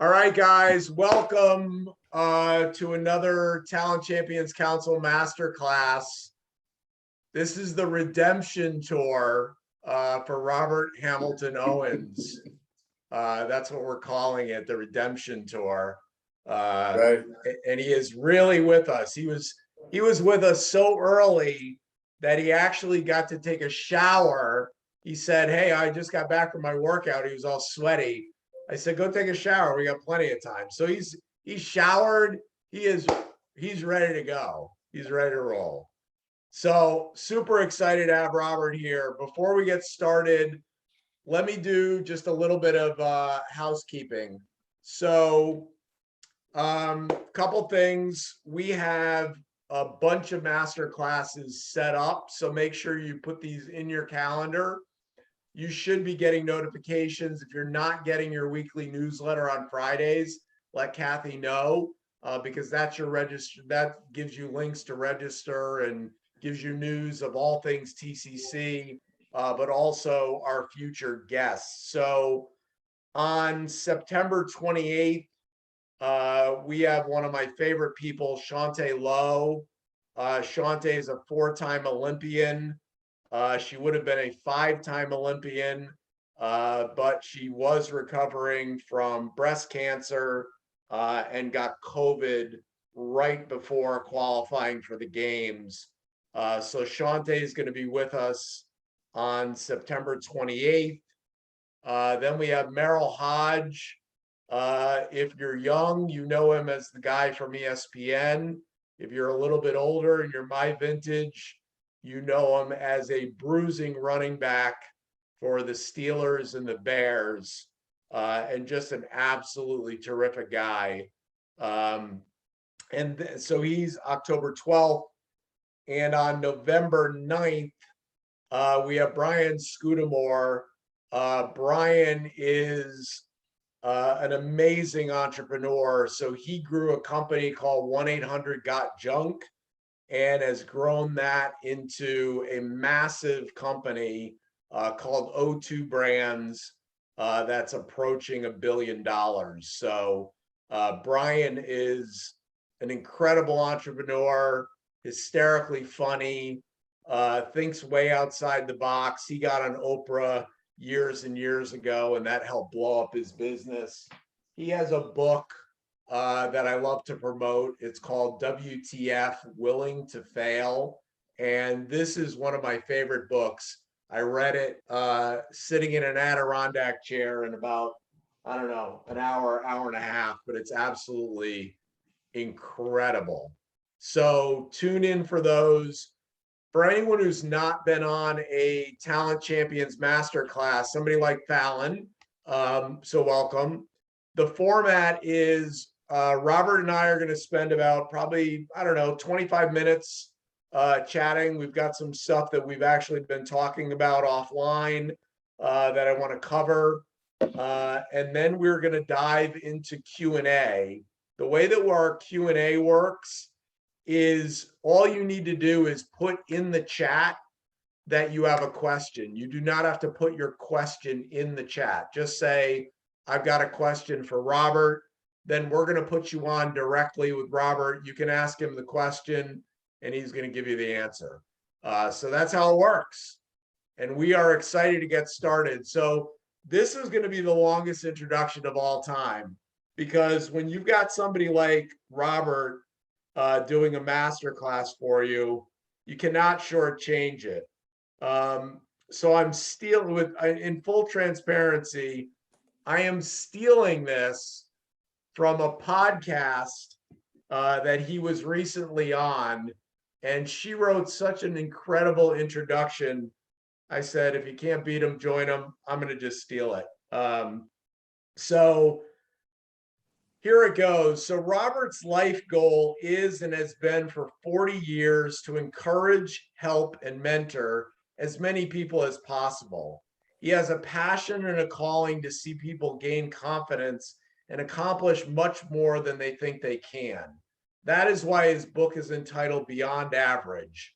All right, guys, welcome to another Talent Champions Council Masterclass. This is the redemption tour for Robert Hamilton Owens. That's what we're calling it, the redemption tour. Right. And he is really with us. He was with us so early that he actually got to take a shower. He said, "Hey, I just got back from my workout." He was all sweaty. I said, "Go take a shower. We got plenty of time." So he's showered. He's ready to go. He's ready to roll. So super excited to have Robert here. Before we get started, let me do just a little bit of housekeeping. So couple things. We have a bunch of master classes set up, so make sure you put these in your calendar. You should be getting notifications. If you're not getting your weekly newsletter on Fridays, let Kathy know, because that's your register. That gives you links to register and gives you news of all things TCC, but also our future guests. So on September 28th, we have one of my favorite people, Shante Lowe. Shante is a 4-time Olympian. She would have been a 5-time Olympian, but she was recovering from breast cancer and got COVID right before qualifying for the games. So Shante is going to be with us on September 28th. Then we have Merrill Hodge. If you're young, you know him as the guy from ESPN. If you're a little bit older and you're my vintage, you know him as a bruising running back for the Steelers and the Bears, and just an absolutely terrific guy. So he's October 12th. And on November 9th, we have Brian Scudamore. Brian is an amazing entrepreneur. So he grew a company called 1-800-GOT-JUNK and has grown that into a massive company called O2 Brands that's approaching $1 billion. So Brian is an incredible entrepreneur, hysterically funny, thinks way outside the box. He got on Oprah years and years ago, and that helped blow up his business. He has a book that I love to promote. It's called WTF, Willing to Fail. And this is one of my favorite books. I read it sitting in an Adirondack chair in about, I don't know, an hour, hour and a half, but it's absolutely incredible. So tune in for those. For anyone who's not been on a Talent Champions Masterclass, somebody like Fallon, so welcome. The format is Robert and I are going to spend about probably, I don't know, 25 minutes chatting. We've got some stuff that we've actually been talking about offline that I want to cover. And then we're going to dive into Q&A. The way that our Q&A works is all you need to do is put in the chat that you have a question. You do not have to put your question in the chat. Just say, "I've got a question for Robert." Then we're going to put you on directly with Robert. You can ask him the question and he's going to give you the answer. So that's how it works. And we are excited to get started. So this is going to be the longest introduction of all time, because when you've got somebody like Robert doing a masterclass for you, you cannot shortchange it. So I'm stealing in full transparency, I am stealing this from a podcast that he was recently on, and she wrote such an incredible introduction. I said, if you can't beat him, join him. I'm going to just steal it. So here it goes. So Robert's life goal is and has been for 40 years to encourage, help, and mentor as many people as possible. He has a passion and a calling to see people gain confidence and accomplish much more than they think they can. That is why his book is entitled Beyond Average.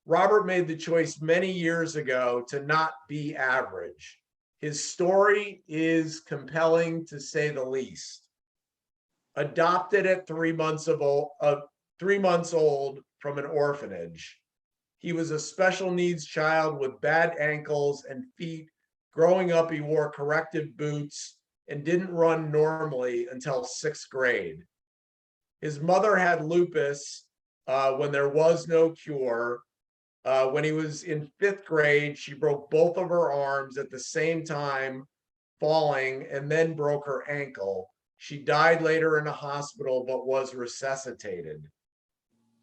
Robert made the choice many years ago to not be average. His story is compelling, to say the least. adopted at 3 months old from an orphanage. He was a special needs child with bad ankles and feet. Growing up, he wore corrective boots and didn't run normally until 6th grade. His mother had lupus when there was no cure. When he was in 5th grade, she broke both of her arms at the same time, falling, and then broke her ankle. She died later in a hospital, but was resuscitated.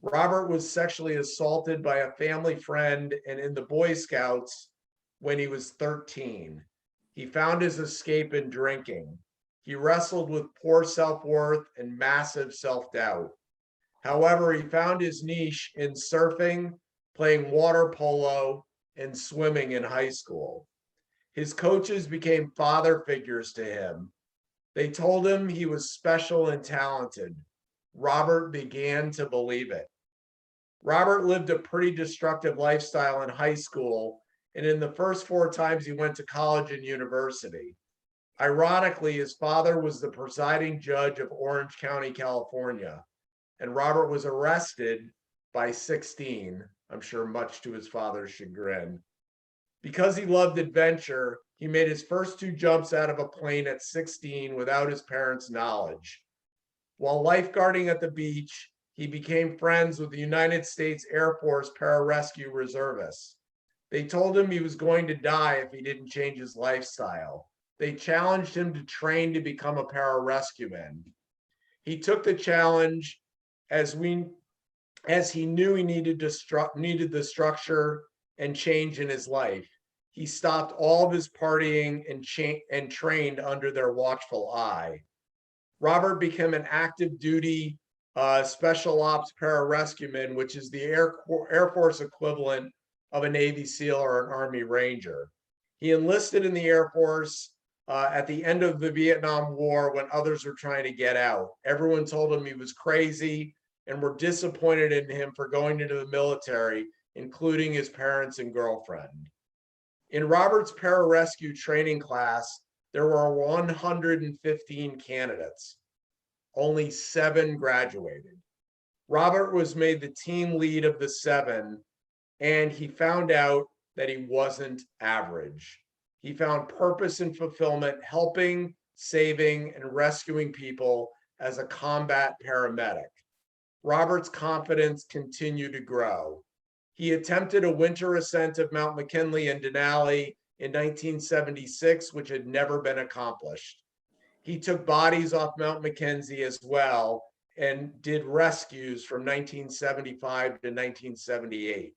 Robert was sexually assaulted by a family friend and in the Boy Scouts when he was 13. He found his escape in drinking. He wrestled with poor self-worth and massive self-doubt. However, he found his niche in surfing, playing water polo, and swimming in high school. His coaches became father figures to him. They told him he was special and talented. Robert began to believe it. Robert lived a pretty destructive lifestyle in high school and in the first 4 times he went to college and university. Ironically, his father was the presiding judge of Orange County, California, and Robert was arrested by 16, I'm sure much to his father's chagrin. Because he loved adventure, he made his first 2 jumps out of a plane at 16 without his parents' knowledge. While lifeguarding at the beach, he became friends with the United States Air Force pararescue reservists. They told him he was going to die if he didn't change his lifestyle. They challenged him to train to become a pararescueman. He took the challenge as he knew he needed the structure and change in his life. He stopped all of his partying and trained under their watchful eye. Robert became an active duty special ops pararescueman, which is the Air Force equivalent of a Navy SEAL or an Army Ranger. He enlisted in the Air Force at the end of the Vietnam War when others were trying to get out. Everyone told him he was crazy and were disappointed in him for going into the military, including his parents and girlfriend. In Robert's pararescue training class, there were 115 candidates. Only 7 graduated. Robert was made the team lead of the 7, and he found out that he wasn't average. He found purpose and fulfillment helping, saving, and rescuing people as a combat paramedic. Robert's confidence continued to grow. He attempted a winter ascent of Mount McKinley and Denali in 1976, which had never been accomplished. He took bodies off Mount Mackenzie as well and did rescues from 1975 to 1978.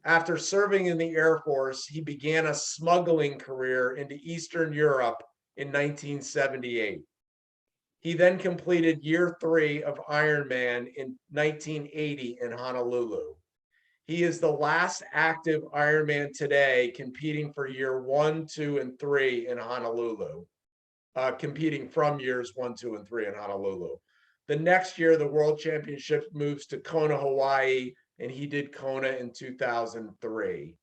After serving in the Air Force, he began a smuggling career into Eastern Europe in 1978. He then completed year 3 of Ironman in 1980 in Honolulu. He is the last active Ironman today competing for year 1, 2, and 3 in Honolulu. Competing from years 1, 2, and 3 in Honolulu. The next year, the World Championship moves to Kona, Hawaii, and he did Kona in 2003.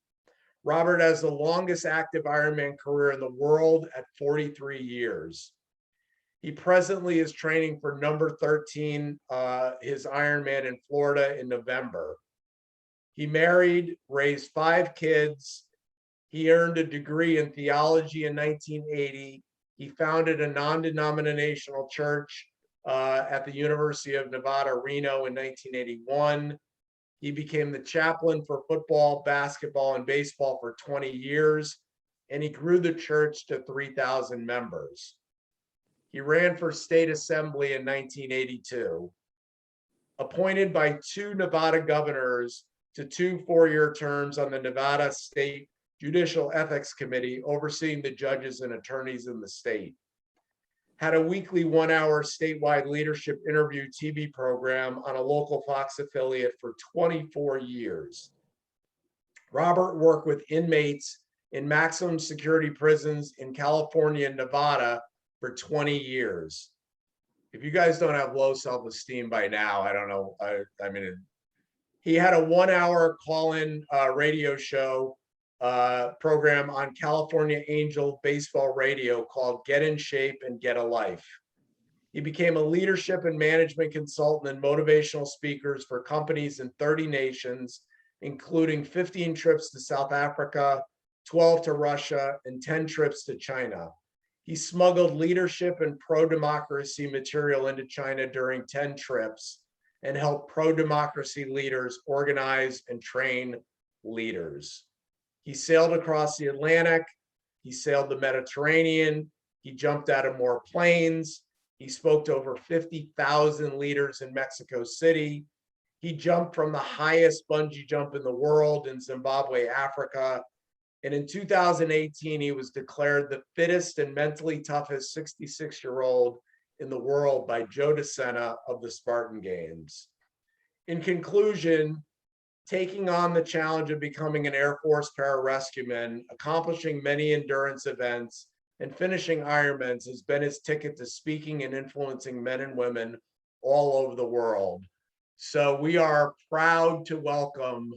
Robert has the longest active Ironman career in the world at 43 years. He presently is training for number 13, his Ironman in Florida in November. He married, raised 5 kids. He earned a degree in theology in 1980. He founded a non-denominational church at the University of Nevada, Reno in 1981. He became the chaplain for football, basketball, and baseball for 20 years, and he grew the church to 3,000 members. He ran for state assembly in 1982. Appointed by 2 Nevada governors to 2 4-year terms on the Nevada State Judicial Ethics Committee, overseeing the judges and attorneys in the state. Had a weekly 1-hour statewide leadership interview TV program on a local Fox affiliate for 24 years. Robert worked with inmates in maximum security prisons in California and Nevada for 20 years. If you guys don't have low self-esteem by now, I don't know. I mean, he had a 1-hour call-in radio show program on California Angel Baseball Radio called Get in Shape and Get a Life. He became a leadership and management consultant and motivational speakers for companies in 30 nations, including 15 trips to South Africa, 12 to Russia, and 10 trips to China. He smuggled leadership and pro-democracy material into China during 10 trips and helped pro-democracy leaders organize and train leaders. He sailed across the Atlantic. He sailed the Mediterranean. He jumped out of more planes. He spoke to over 50,000 leaders in Mexico City. He jumped from the highest bungee jump in the world in Zimbabwe, Africa. And in 2018, he was declared the fittest and mentally toughest 66-year-old in the world by Joe DeSena of the Spartan Games. In conclusion, taking on the challenge of becoming an Air Force pararescueman, accomplishing many endurance events, and finishing Ironmans has been his ticket to speaking and influencing men and women all over the world. So we are proud to welcome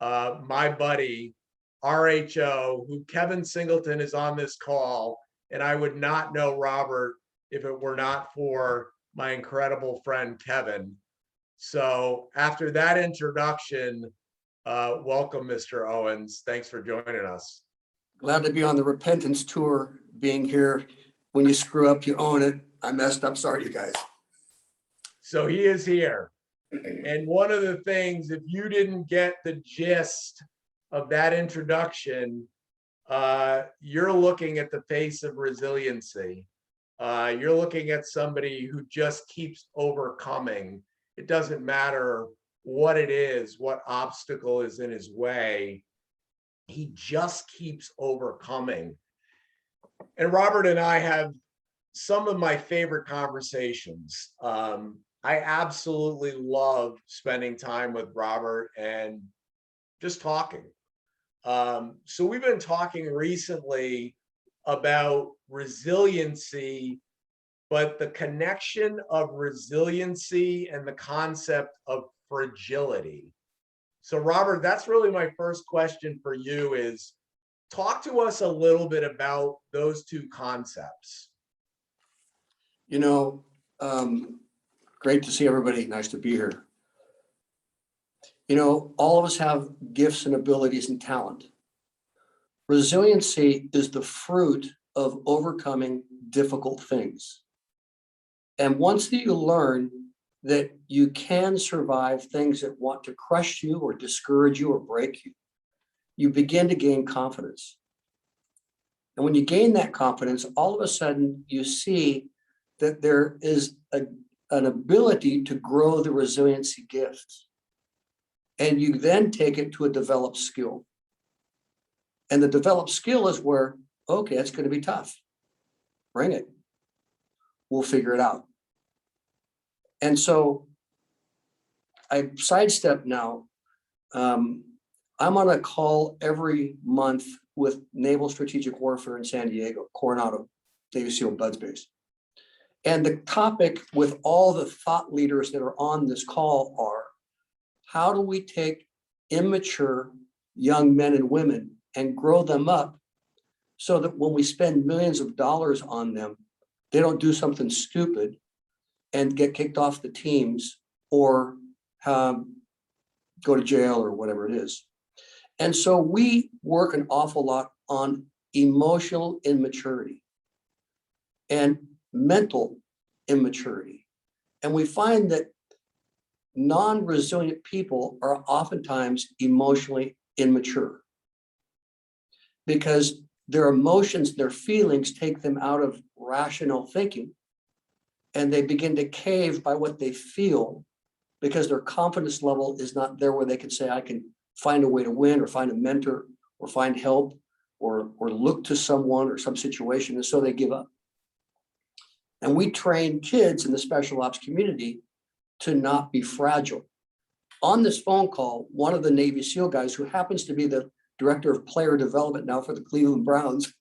my buddy, RHO, who Kevin Singleton is on this call, and I would not know Robert if it were not for my incredible friend, Kevin. So after that introduction, welcome, Mr. Owens. Thanks for joining us. Glad to be on the repentance tour, being here. When you screw up, you own it. I messed up. Sorry, you guys. So he is here. And one of the things, if you didn't get the gist of that introduction, you're looking at the face of resiliency. You're looking at somebody who just keeps overcoming. It doesn't matter what it is, what obstacle is in his way. He just keeps overcoming. And Robert and I have some of my favorite conversations. I absolutely love spending time with Robert and just talking. So we've been talking recently about resiliency, but the connection of resiliency and the concept of fragility. So Robert, that's really my first question for you is, talk to us a little bit about those two concepts. You know, great to see everybody. Nice to be here. You know, all of us have gifts and abilities and talent. Resiliency is the fruit of overcoming difficult things. And once that you learn that you can survive things that want to crush you or discourage you or break you, you begin to gain confidence. And when you gain that confidence, all of a sudden you see that there is an ability to grow the resiliency gift. And you then take it to a developed skill. And the developed skill is where, okay, it's going to be tough. Bring it. We'll figure it out. And so I sidestep now. I'm on a call every month with Naval Strategic Warfare in San Diego, Coronado, Navy SEAL Buds Base. And the topic with all the thought leaders that are on this call are, how do we take immature young men and women and grow them up so that when we spend millions of dollars on them, they don't do something stupid and get kicked off the teams or go to jail or whatever it is. And so we work an awful lot on emotional immaturity and mental immaturity. And we find that non-resilient people are oftentimes emotionally immature because their emotions, their feelings take them out of rational thinking, and they begin to cave by what they feel because their confidence level is not there where they can say, I can find a way to win or find a mentor or find help or look to someone or some situation, and so they give up. And we train kids in the special ops community to not be fragile. On this phone call, one of the Navy SEAL guys who happens to be the director of player development now for the Cleveland Browns,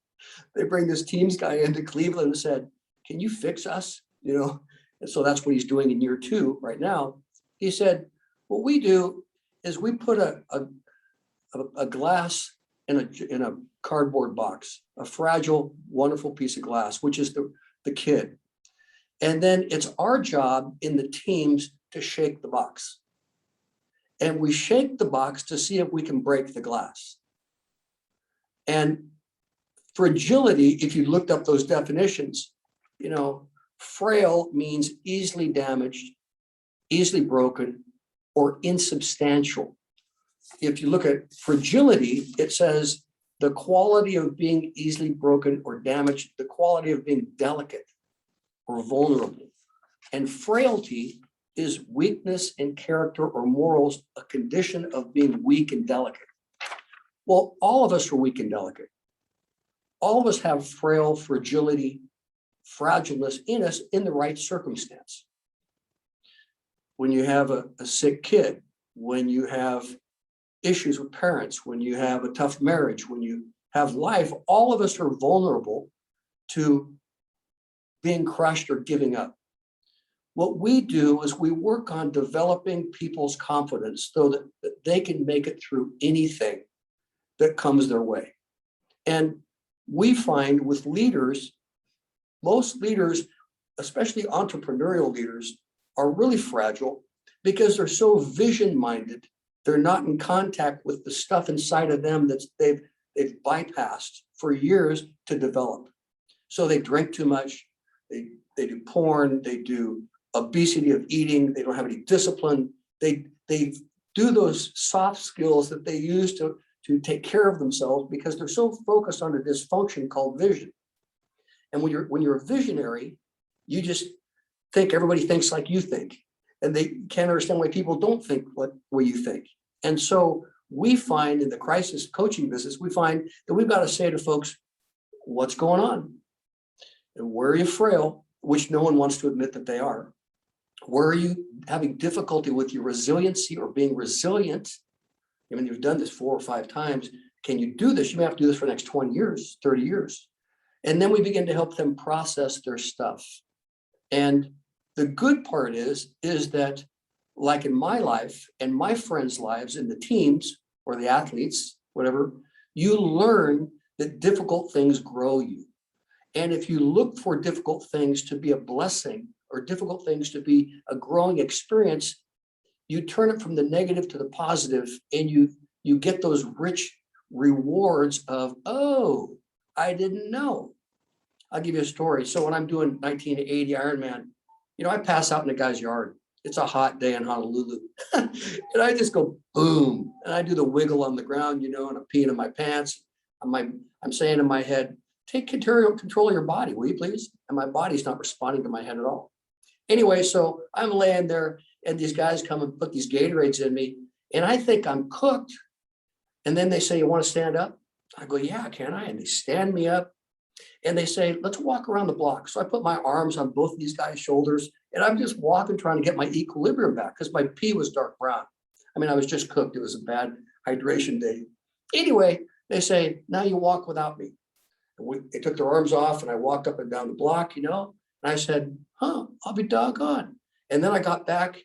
they bring this teams guy into Cleveland and said, can you fix us? You know, and so that's what he's doing in year 2 right now. He said, what we do is we put a glass in a cardboard box, a fragile, wonderful piece of glass, which is the kid. And then it's our job in the teams to shake the box. And we shake the box to see if we can break the glass. And fragility, if you looked up those definitions, frail means easily damaged, easily broken, or insubstantial. If you look at fragility, it says the quality of being easily broken or damaged, the quality of being delicate or vulnerable. And frailty is weakness in character or morals, a condition of being weak and delicate. Well, all of us are weak and delicate. All of us have frail, fragility, fragileness in us in the right circumstance. When you have a sick kid, when you have issues with parents, when you have a tough marriage, when you have life, all of us are vulnerable to being crushed or giving up. What we do is we work on developing people's confidence so that they can make it through anything that comes their way. And we find with leaders, most leaders, especially entrepreneurial leaders, are really fragile because they're so vision-minded. They're not in contact with the stuff inside of them that they've bypassed for years to develop. So they drink too much, they do porn, they do obesity of eating, they don't have any discipline, they do those soft skills that they use to take care of themselves because they're so focused on a dysfunction called vision. And when you're a visionary, you just think everybody thinks like you think, and they can't understand why people don't think what way you think. And so we find in the crisis coaching business, we find that we've got to say to folks, what's going on? And where are you frail, which no one wants to admit that they are? Where are you having difficulty with your resiliency or being resilient? I mean, you've done this 4 or 5 times. Can you do this? You may have to do this for the next 20 years, 30 years. And then we begin to help them process their stuff. And the good part is that, like in my life and my friends' lives and the teams or the athletes, whatever, you learn that difficult things grow you. And if you look for difficult things to be a blessing or difficult things to be a growing experience, you turn it from the negative to the positive, and you get those rich rewards of, oh, I didn't know. I'll give you a story. So when I'm doing 1980 Ironman, I pass out in a guy's yard. It's a hot day in Honolulu. And I just go boom. And I do the wiggle on the ground, and I'm peeing in my pants. I'm saying in my head, take control of your body, will you please? And my body's not responding to my head at all. Anyway, so I'm laying there and these guys come and put these Gatorades in me. And I think I'm cooked. And then they say, you want to stand up? I go, yeah, can I? And they stand me up. And they say, let's walk around the block. So I put my arms on both of these guys' shoulders, and I'm just walking, trying to get my equilibrium back because my pee was dark brown. I mean, I was just cooked. It was a bad hydration day. Anyway, they say, now you walk without me. And they took their arms off, and I walked up and down the block, and I said, I'll be doggone. And then I got back.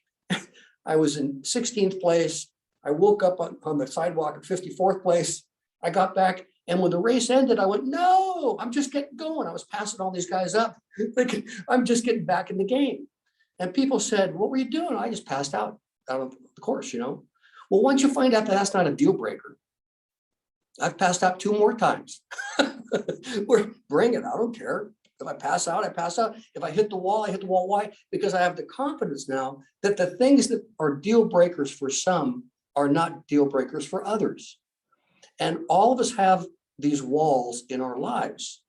I was in 16th place. I woke up on the sidewalk at 54th place. I got back. And when the race ended, I went, no, I'm just getting going. I was passing all these guys up, thinking I'm just getting back in the game. And people said, what were you doing? I just passed out of the course, Well, once you find out that that's not a deal breaker, I've passed out 2 more times. Bring it. I don't care. If I pass out, I pass out. If I hit the wall, I hit the wall. Why? Because I have the confidence now that the things that are deal breakers for some are not deal breakers for others. And all of us have these walls in our lives.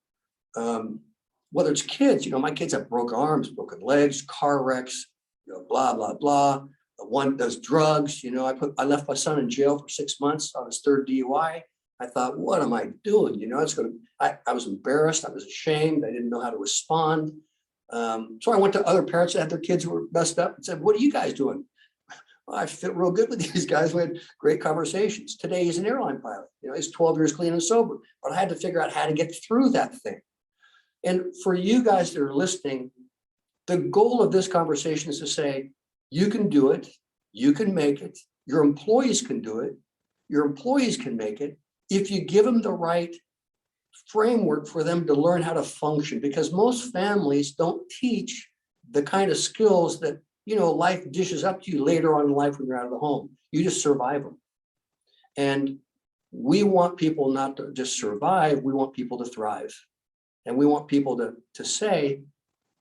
Whether it's kids, my kids have broken arms, broken legs, car wrecks, blah, blah, blah. One does drugs. I left my son in jail for 6 months on his 3rd DUI. I thought, what am I doing? I was embarrassed. I was ashamed. I didn't know how to respond. So I went to other parents that had their kids who were messed up and said, what are you guys doing? Well, I fit real good with these guys. We had great conversations. Today he's an airline pilot. He's 12 years clean and sober, but I had to figure out how to get through that thing. And for you guys that are listening, the goal of this conversation is to say, you can do it. You can make it. Your employees can do it. Your employees can make it if you give them the right framework for them to learn how to function, because most families don't teach the kind of skills that, life dishes up to you later on in life when you're out of the home. You just survive them. And we want people not to just survive, we want people to thrive. And we want people to say,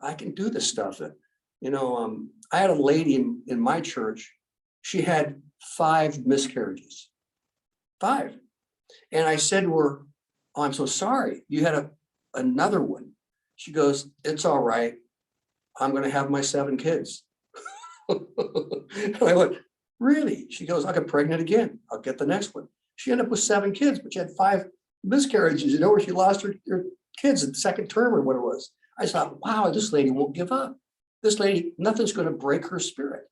I can do this stuff. I had a lady in my church, she had 5 miscarriages. 5. And I said to her, oh, I'm so sorry. You had another one. She goes, it's all right. I'm going to have my 7 kids. And I went, really? She goes, I'll get pregnant again. I'll get the next one. She ended up with 7 kids, but she had 5 miscarriages, where she lost her kids at the second term or what it was. I thought, wow, this lady won't give up. This lady, nothing's going to break her spirit.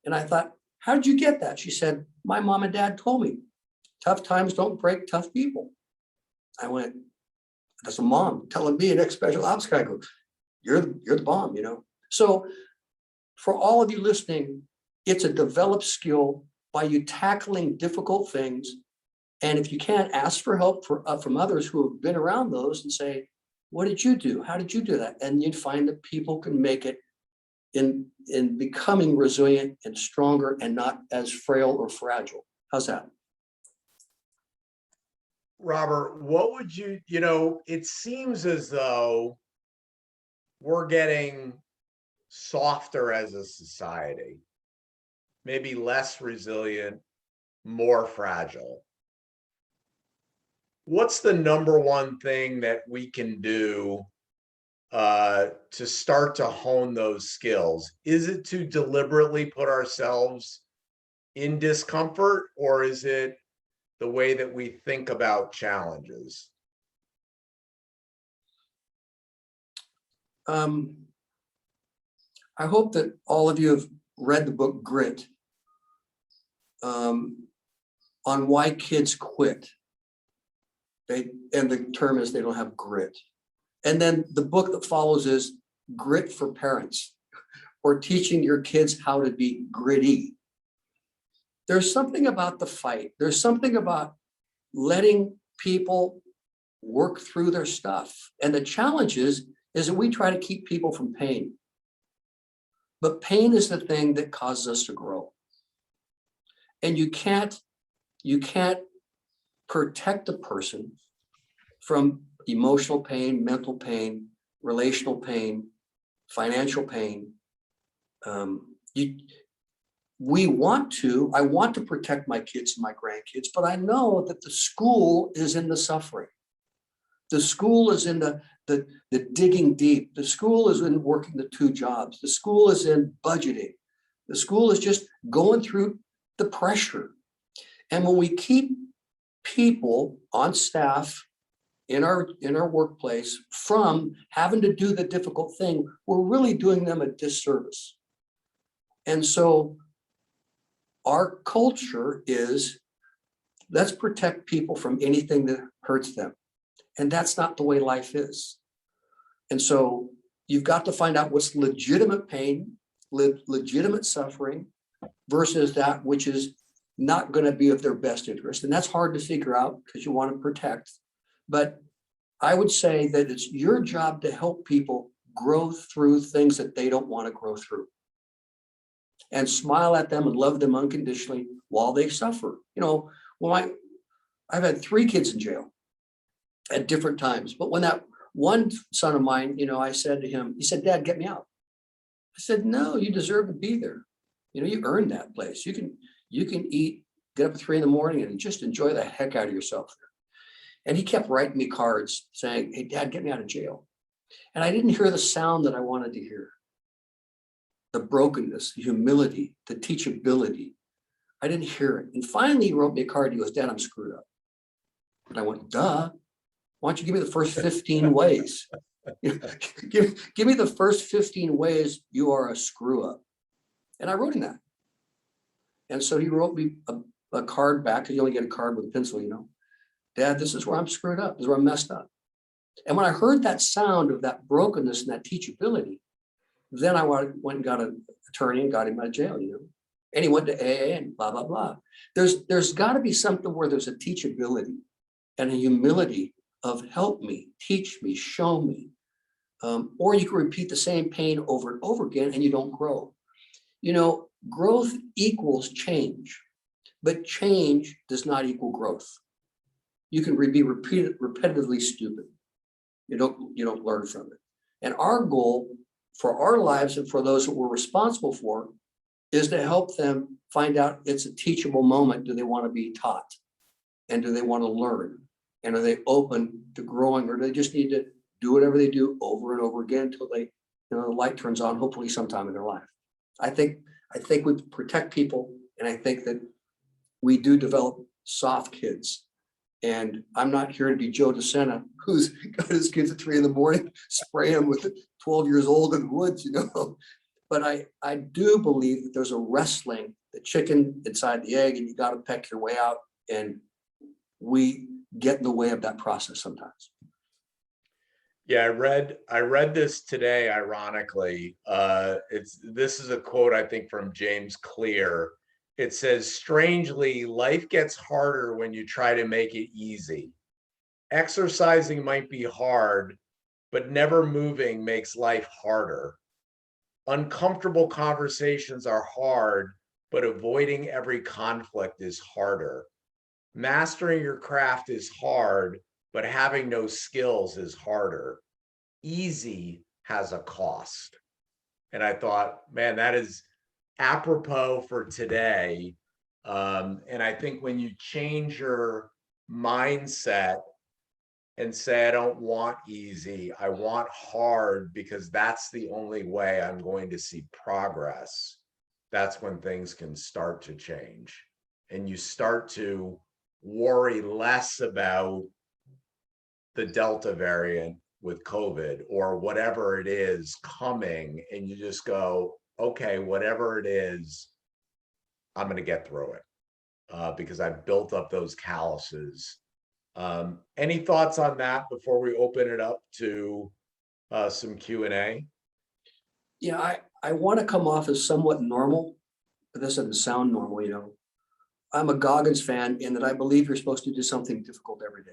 And I thought, how did you get that? She said, my mom and dad told me, tough times don't break tough people. I went, that's a mom telling me an ex-special ops guy, goes, you're the bomb, So for all of you listening, it's a developed skill by you tackling difficult things. And if you can't, ask for help from others who have been around those and say, what did you do? How did you do that? And you'd find that people can make it in becoming resilient and stronger and not as frail or fragile. How's that? Robert, what would you, it seems as though we're getting softer as a society, maybe less resilient, more fragile. What's the number one thing that we can do to start to hone those skills? Is it to deliberately put ourselves in discomfort, or is it the way that we think about challenges? I hope that all of you have read the book Grit, on why kids quit. And the term is they don't have grit. And then the book that follows is Grit for Parents, or teaching your kids how to be gritty. There's something about the fight. There's something about letting people work through their stuff. And the challenge is that we try to keep people from pain. But pain is the thing that causes us to grow. And you can't protect a person from emotional pain, mental pain, relational pain, financial pain. I want to protect my kids and my grandkids, but I know that the school is in the suffering. The school is in the digging deep. The school is in working the 2 jobs. The school is in budgeting. The school is just going through the pressure. And when we keep people on staff in our workplace from having to do the difficult thing, we're really doing them a disservice. And so our culture is, let's protect people from anything that hurts them. And that's not the way life is. And so you've got to find out what's legitimate pain, legitimate suffering, versus that which is not going to be of their best interest. And that's hard to figure out because you want to protect. But I would say that it's your job to help people grow through things that they don't want to grow through. And smile at them and love them unconditionally while they suffer. I've had 3 kids in jail at different times. But when that one son of mine, I said to him, he said, Dad, get me out. I said, no, you deserve to be there. You earned that place. You can eat, get up at 3 a.m. and just enjoy the heck out of yourself there. And he kept writing me cards saying, hey, Dad, get me out of jail. And I didn't hear the sound that I wanted to hear. The brokenness, the humility, the teachability. I didn't hear it. And finally, he wrote me a card. He goes, Dad, I'm screwed up. And I went, duh. Why don't you give me the first 15 ways? give me the first 15 ways you are a screw up. And I wrote him that. And so he wrote me a card back, because you only get a card with a pencil, Dad, this is where I'm screwed up. This is where I'm messed up. And when I heard that sound of that brokenness and that teachability, then I went and got an attorney and got him out of jail, And he went to AA and blah, blah, blah. There's got to be something where there's a teachability and a humility of help me, teach me, show me. Or you can repeat the same pain over and over again and you don't grow. You know, growth equals change, but change does not equal growth. You can be repetitively stupid. You don't learn from it. And our goal for our lives and for those that we're responsible for is to help them find out it's a teachable moment. Do they want to be taught? And do they want to learn? And are they open to growing, or do they just need to do whatever they do over and over again until they, the light turns on, hopefully sometime in their life. I think we protect people, and I think that we do develop soft kids. And I'm not here to be Joe DeSena, who's got his kids at 3 a.m, spray them with 12 years old in the woods, But I do believe that there's a wrestling, the chicken inside the egg, and you got to peck your way out. And we get in the way of that process sometimes. Yeah, I read this today, ironically. This is a quote, I think, from James Clear. It says, strangely, life gets harder when you try to make it easy. Exercising might be hard, but never moving makes life harder. Uncomfortable conversations are hard, but avoiding every conflict is harder. Mastering your craft is hard, but having no skills is harder. Easy has a cost. And I thought, man, that is apropos for today. And I think when you change your mindset and say, I don't want easy, I want hard, because that's the only way I'm going to see progress, that's when things can start to change. And you start to worry less about the Delta variant with COVID or whatever it is coming, and you just go, okay, whatever it is, I'm going to get through it because I've built up those calluses. Any thoughts on that before we open it up to some Q&A? Yeah, I want to come off as somewhat normal, but this doesn't sound normal, I'm a Goggins fan in that I believe you're supposed to do something difficult every day.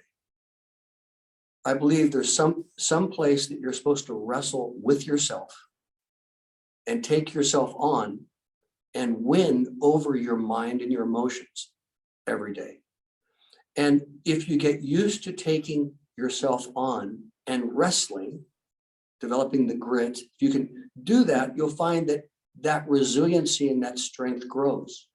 I believe there's some place that you're supposed to wrestle with yourself and take yourself on and win over your mind and your emotions every day. And if you get used to taking yourself on and wrestling, developing the grit, if you can do that, you'll find that resiliency and that strength grows.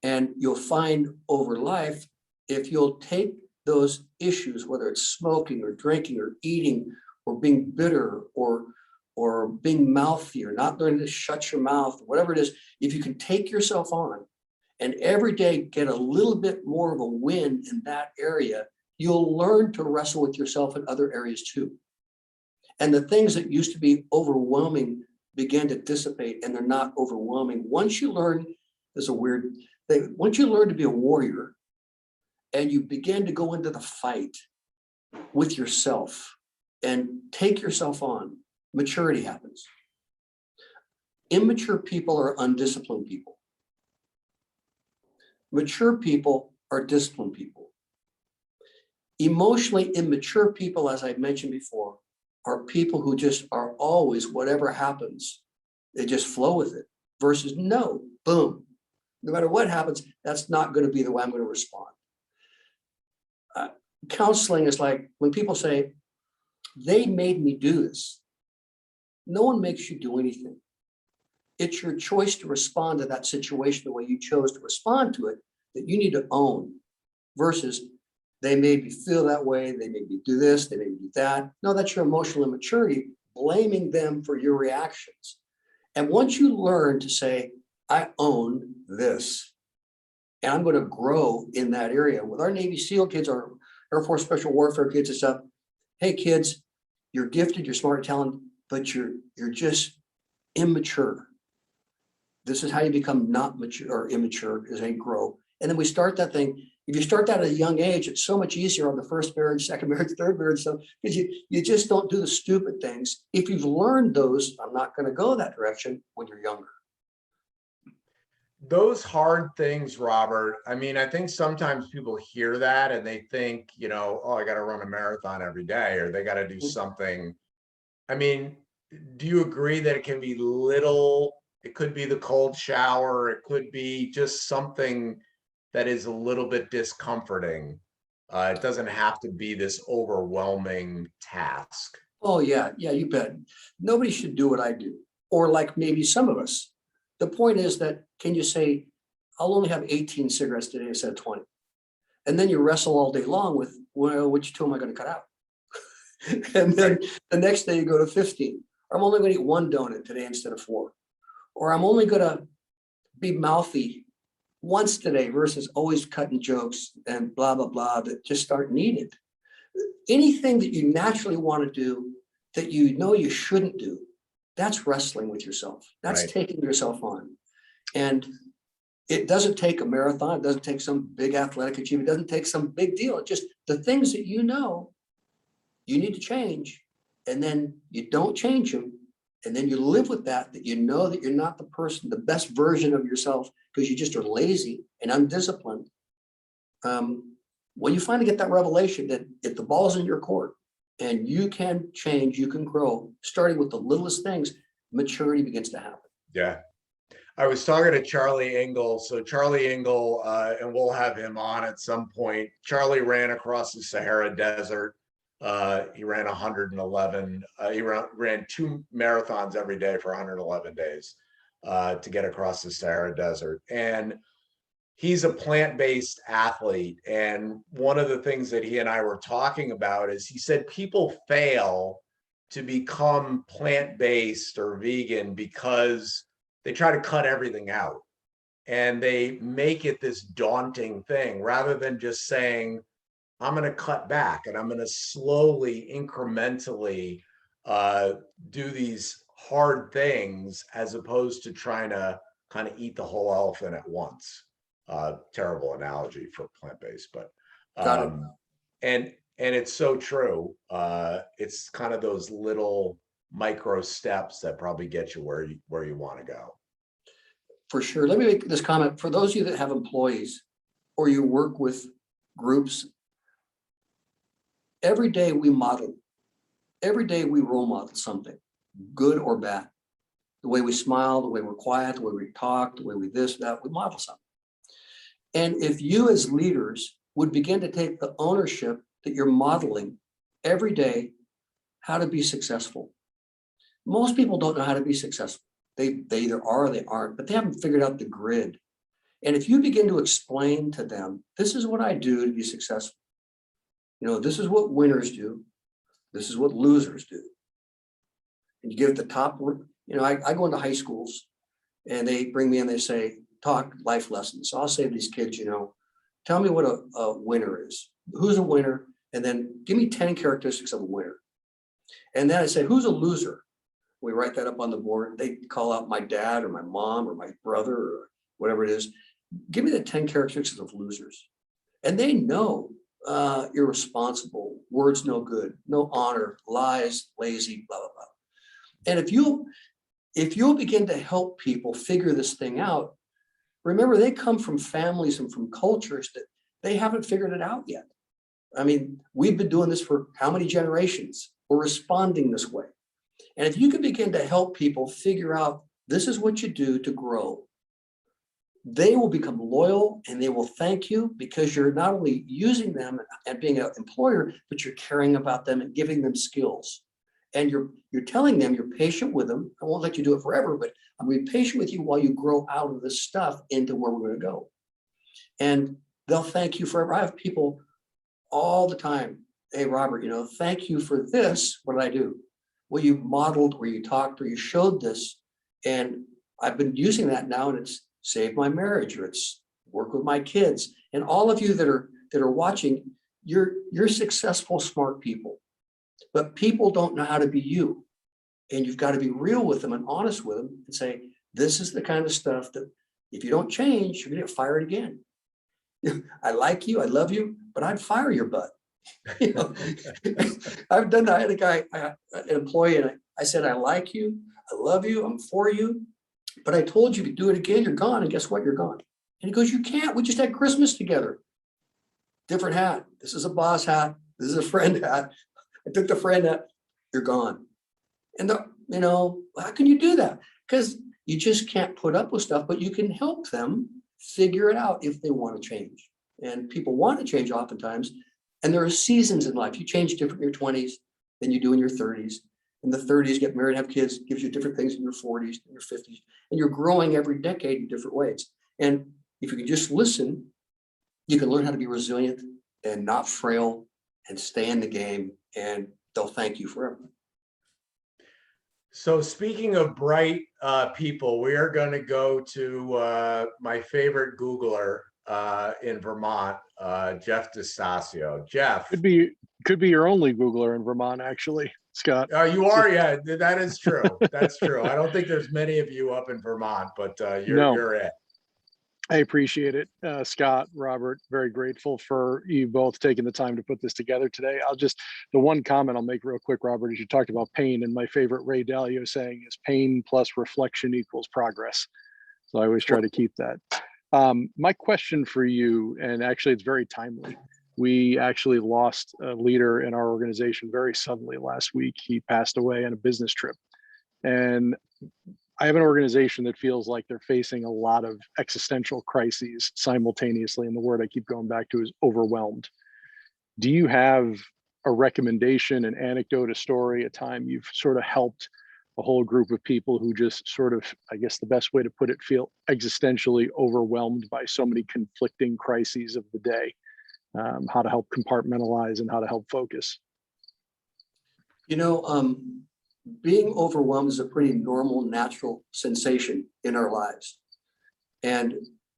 And you'll find over life, if you'll take those issues, whether it's smoking or drinking or eating or being bitter or being mouthy or not learning to shut your mouth, whatever it is, if you can take yourself on and every day get a little bit more of a win in that area, you'll learn to wrestle with yourself in other areas too. And the things that used to be overwhelming begin to dissipate, and they're not overwhelming. Once you learn, there's a weird thing, once you learn to be a warrior and you begin to go into the fight with yourself and take yourself on, maturity happens. Immature people are undisciplined people. Mature people are disciplined people. Emotionally immature people, as I mentioned before, are people who just are always, whatever happens, they just flow with it, versus no, boom. No matter what happens, that's not going to be the way I'm going to respond. Counseling is like when people say, they made me do this. No one makes you do anything. It's your choice to respond to that situation the way you chose to respond to it that you need to own, versus they made me feel that way, they made me do this, they made me do that. No, that's your emotional immaturity, blaming them for your reactions. And once you learn to say, I own this, and I'm going to grow in that area. With our Navy SEAL kids, our Air Force Special Warfare kids and stuff, hey kids, you're gifted, you're smart, talented, but you're just immature. This is how you become not mature or immature, as they grow. And then we start that thing. If you start that at a young age, it's so much easier on the first marriage, second marriage, third marriage, so because you just don't do the stupid things. If you've learned those, I'm not going to go that direction when you're younger. Those hard things, Robert, I mean, I think sometimes people hear that and they think, oh, I got to run a marathon every day, or they got to do something I mean, do you agree that it can be little, it could be the cold shower, it could be just something that is a little bit discomforting. It doesn't have to be this overwhelming task. Oh, yeah, yeah, you bet. Nobody should do what I do, or like maybe some of us. The point is that, can you say, I'll only have 18 cigarettes today instead of 20? And then you wrestle all day long with, well, which two am I going to cut out? And then the next day you go to 15. Or I'm only going to eat one donut today instead of 4. Or I'm only going to be mouthy once today versus always cutting jokes and blah, blah, blah that just aren't needed. Anything that you naturally want to do that you know you shouldn't do, that's wrestling with yourself. That's Right. taking yourself on. And it doesn't take a marathon. It doesn't take some big athletic achievement. It doesn't take some big deal. It's just the things that you know you need to change, and then you don't change them. And then you live with that you know that you're not the person, the best version of yourself, because you just are lazy and undisciplined. When you finally get that revelation that if the ball's in your court and you can change, you can grow, starting with the littlest things, maturity begins to happen. Yeah. I was talking to Charlie Engle. So Charlie Engle, and we'll have him on at some point. Charlie ran across the Sahara Desert. He ran 111. He ran 2 marathons every day for 111 days to get across the Sahara Desert. And he's a plant-based athlete. And one of the things that he and I were talking about is he said people fail to become plant-based or vegan because they try to cut everything out and they make it this daunting thing rather than just saying, I'm going to cut back and I'm going to slowly, incrementally do these hard things as opposed to trying to kind of eat the whole elephant at once. Terrible analogy for plant-based, but Got it. and it's so true. It's kind of those little micro steps that probably get you where you want to go. For sure. Let me make this comment. For those of you that have employees or you work with groups, every day we model, every day we role model something, good or bad. The way we smile, the way we're quiet, the way we talk, the way we this, that, we model something. And if you as leaders would begin to take the ownership that you're modeling every day, how to be successful. Most people don't know how to be successful. They either are or they aren't, but they haven't figured out the grid. And if you begin to explain to them, this is what I do to be successful. You know, this is what winners do. This is what losers do. And you give the top, you know, I go into high schools and they bring me in, they say, talk life lessons. So I'll say to these kids, you know, tell me what a winner is. Who's a winner? And then give me 10 characteristics of a winner. And then I say, who's a loser? We write that up on the board. They call out my dad or my mom or my brother or whatever it is. Give me the 10 characteristics of losers. And they know irresponsible, words no good, no honor, lies, lazy, blah, blah, blah. And if you'll begin to help people figure this thing out, remember, they come from families and from cultures that they haven't figured it out yet. I mean, we've been doing this for how many generations? We're responding this way. And if you can begin to help people figure out this is what you do to grow, they will become loyal and they will thank you because you're not only using them and being an employer, but you're caring about them and giving them skills. And you're telling them you're patient with them. I won't let you do it forever, but I'm going to be patient with you while you grow out of this stuff into where we're going to go. And they'll thank you forever. I have people all the time. Hey, Robert, you know, thank you for this. What did I do? Well, you modeled or you talked or you showed this. And I've been using that now, and it's saved my marriage or it's worked with my kids. And all of you that are watching, you're successful, smart people. But people don't know how to be you. And you've got to be real with them and honest with them and say, this is the kind of stuff that if you don't change, you're going to get fired again. I like you, I love you, but I'd fire your butt. You know, I've done that. I had a guy, an employee, and I said, I like you, I love you, I'm for you, but I told you to do it again, you're gone. And guess what? You're gone. And he goes, you can't. We just had Christmas together. Different hat. This is a boss hat. This is a friend hat. I took the friend hat. You're gone. And how can you do that? Because you just can't put up with stuff, but you can help them figure it out if they want to change. And people want to change oftentimes. And there are seasons in life. You change different in your 20s than you do in your 30s. In the 30s, get married, have kids, gives you different things in your 40s, in your 50s. And you're growing every decade in different ways. And if you can just listen, you can learn how to be resilient and not frail and stay in the game. And they'll thank you forever. So speaking of bright people, we are going to go to my favorite Googler in Vermont, Jeff DeStasio. Jeff. Could be your only Googler in Vermont, actually, Scott. You are, yeah, that is true. That's true. I don't think there's many of you up in Vermont, but you're it. I appreciate it, Scott, Robert. Very grateful for you both taking the time to put this together today. The one comment I'll make real quick, Robert, is you talked about pain, and my favorite Ray Dalio saying is pain plus reflection equals progress. So I always try to keep that. My question for you, and actually it's very timely. We actually lost a leader in our organization very suddenly last week. He passed away on a business trip. And I have an organization that feels like they're facing a lot of existential crises simultaneously. And the word I keep going back to is overwhelmed. Do you have a recommendation, an anecdote, a story, a time you've sort of helped a whole group of people who just sort of, I guess the best way to put it, feel existentially overwhelmed by so many conflicting crises of the day? How to help compartmentalize and how to help focus? Being overwhelmed is a pretty normal, natural sensation in our lives. And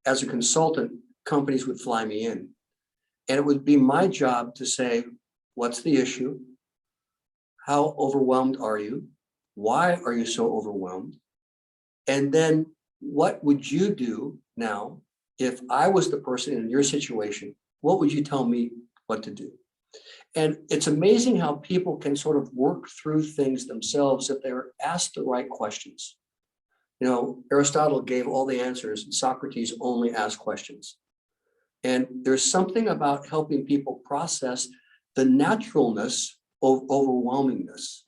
as a consultant, companies would fly me in. And it would be my job to say, what's the issue? How overwhelmed are you? Why are you so overwhelmed? And then what would you do now if I was the person in your situation? What would you tell me what to do? And it's amazing how people can sort of work through things themselves if they're asked the right questions. Aristotle gave all the answers, and Socrates only asked questions. And there's something about helping people process the naturalness of overwhelmingness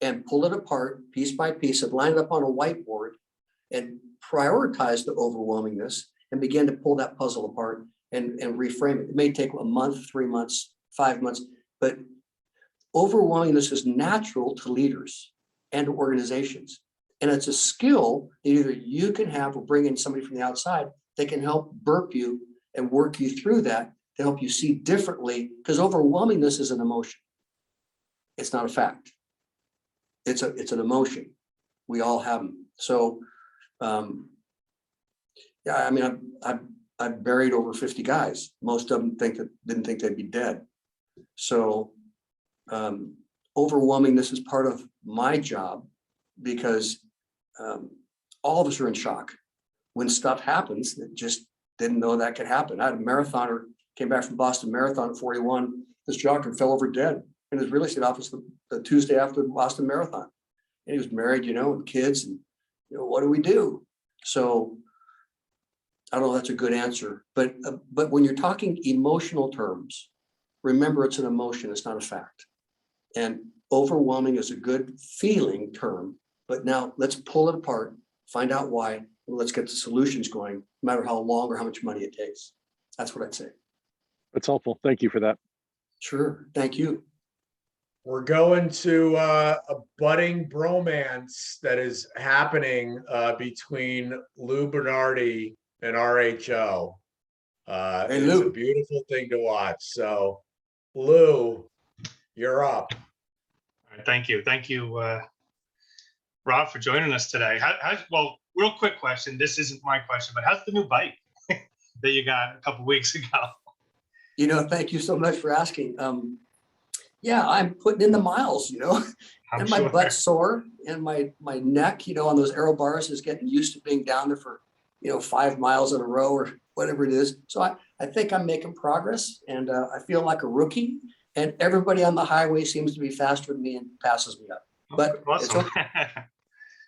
and pull it apart piece by piece and line it up on a whiteboard and prioritize the overwhelmingness and begin to pull that puzzle apart and reframe it. It may take a month, 3 months, 5 months, but overwhelmingness is natural to leaders and to organizations. And it's a skill that either you can have or bring in somebody from the outside that can help burp you and work you through that to help you see differently, because overwhelmingness is an emotion. It's not a fact. It's an emotion. We all have them. So, I've buried over 50 guys. Most of them didn't think they'd be dead. So overwhelmingness is part of my job because all of us are in shock when stuff happens that just didn't know that could happen. I had a marathoner, came back from Boston Marathon at 41. This jogger fell over dead in his real estate office the Tuesday after the Boston Marathon. And he was married, and kids, and what do we do? So I don't know if that's a good answer, but when you're talking emotional terms, remember it's an emotion, it's not a fact. And overwhelming is a good feeling term, but now let's pull it apart, find out why, and let's get the solutions going, no matter how long or how much money it takes. That's what I'd say. That's helpful. Thank you for that. Sure. Thank you. We're going to a budding bromance that is happening between Lou Bernardi and RHO. Hey, it's Lou. a beautiful thing to watch. So, Lou, you're up. All right, thank you, Rob, for joining us today. Well, real quick question. This isn't my question, but how's the new bike that you got a couple weeks ago? Thank you so much for asking. Yeah, I'm putting in the miles, and my butt's sore and my neck, on those aero bars is getting used to being down there for, 5 miles in a row or whatever it is. So I think I'm making progress, and I feel like a rookie, and everybody on the highway seems to be faster than me and passes me up. But awesome. It's okay.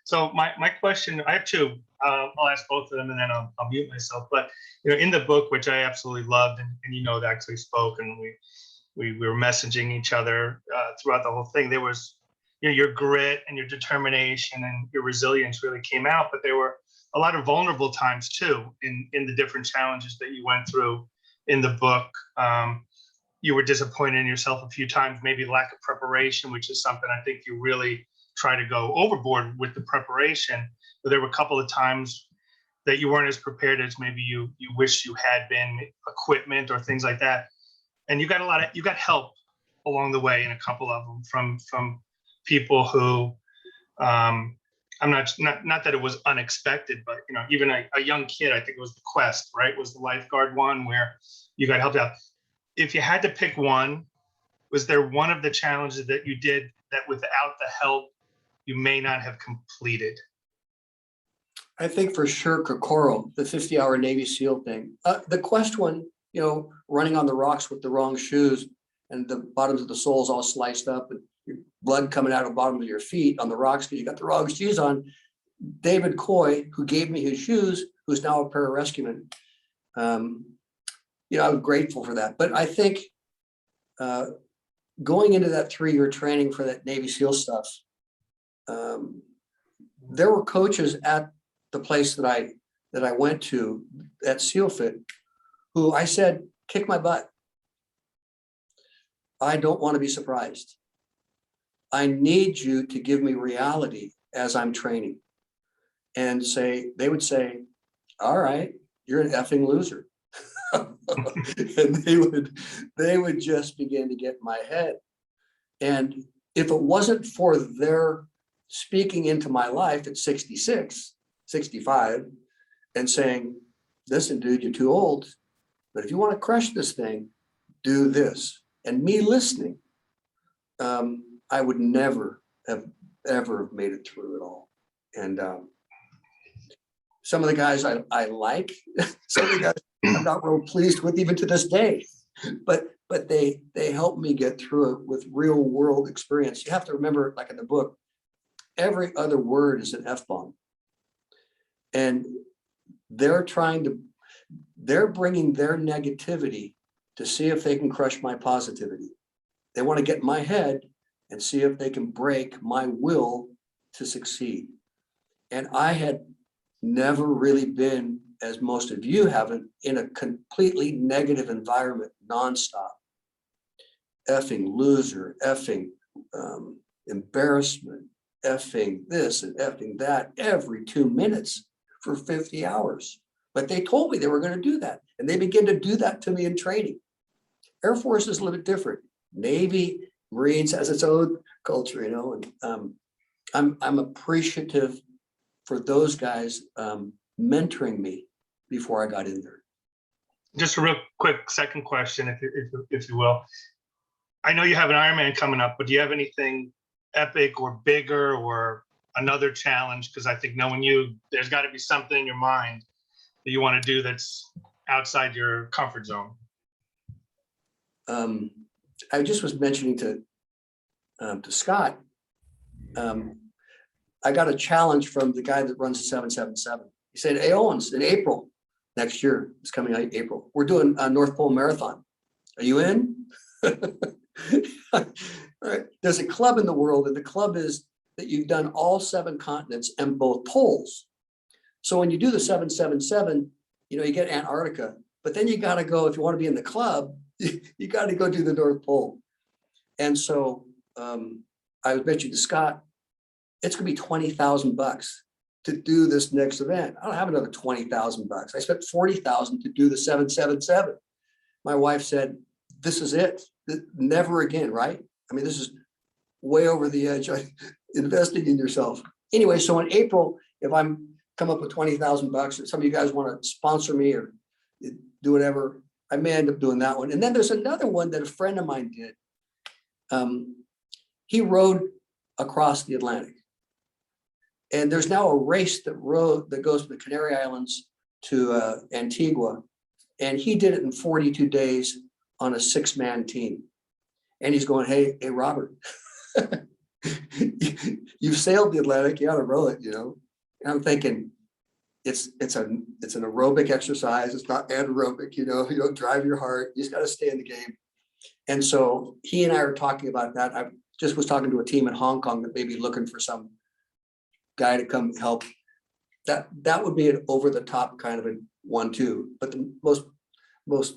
So my question, I have two. I'll ask both of them and then I'll mute myself. But in the book, which I absolutely loved, and that actually spoke, and we were messaging each other throughout the whole thing. There was your grit and your determination and your resilience really came out. But there were a lot of vulnerable times too in the different challenges that you went through in the book. You were disappointed in yourself a few times, maybe lack of preparation, which is something I think you really try to go overboard with the preparation. But there were a couple of times that you weren't as prepared as maybe you wish you had been, equipment or things like that. And you got help along the way in a couple of them from people who, I'm not that it was unexpected, but even a young kid, I think it was the Quest, right? Was the lifeguard one where you got helped out. If you had to pick one, was there one of the challenges that you did that without the help, you may not have completed? I think for sure Kokoro, the 50-hour Navy SEAL thing. The Quest one, running on the rocks with the wrong shoes and the bottoms of the soles all sliced up and your blood coming out of the bottom of your feet on the rocks because you got the wrong shoes on. David Coy, who gave me his shoes, who's now a pararescueman. I was grateful for that. But I think going into that 3-year training for that Navy SEAL stuff, there were coaches at the place that I went to at SEALFIT who I said, kick my butt. I don't want to be surprised. I need you to give me reality as I'm training. And they would say, all right, you're an effing loser. And they would just begin to get in my head. And if it wasn't for their speaking into my life at 66, 65, and saying, listen, dude, you're too old, but if you want to crush this thing, do this. And me listening, I would never have ever made it through it all. And some of the guys I like, some of the guys I'm not real pleased with even to this day, but they helped me get through it with real world experience. You have to remember, like in the book, every other word is an F-bomb. And they're bringing their negativity to see if they can crush my positivity. They want to get in my head and see if they can break my will to succeed. And I had never really been, as most of you haven't, in a completely negative environment nonstop. Effing loser, effing embarrassment, effing this and effing that every 2 minutes for 50 hours. But they told me they were going to do that. And they began to do that to me in training. Air Force is a little bit different. Navy, Marines has its own culture, and I'm appreciative for those guys mentoring me before I got in there. Just a real quick second question, if you will. I know you have an Ironman coming up, but do you have anything epic or bigger or another challenge? Because I think knowing you, there's got to be something in your mind that you want to do that's outside your comfort zone. I just was mentioning to Scott, I got a challenge from the guy that runs the 777. He said, hey, Owens, in April next year, it's coming out April, we're doing a North Pole Marathon. Are you in? All right. There's a club in the world, and the club is that you've done all 7 continents and both poles. So when you do the 777, you get Antarctica, but then you got to go, if you want to be in the club, you got to go do the North Pole. And so I was mentioning to Scott, it's going to be $20,000 to do this next event. I don't have another $20,000. I spent $40,000 to do the 777. My wife said, this is it. Never again, right? I mean, this is way over the edge. Investing in yourself. Anyway, so in April, if I'm come up with $20,000, if some of you guys want to sponsor me or do whatever, I may end up doing that one. And then there's another one that a friend of mine did. He rode across the Atlantic. And there's now a race that goes from the Canary Islands to Antigua. And he did it in 42 days on a 6-man team. And he's going, hey, Robert, you've sailed the Atlantic, you ought to row it, And I'm thinking, it's an aerobic exercise. It's not anaerobic, you don't drive your heart. You just got to stay in the game. And so he and I are talking about that. just was talking to a team in Hong Kong that may be looking for some guy to come help. That would be an over the top kind of a 1-2, but the most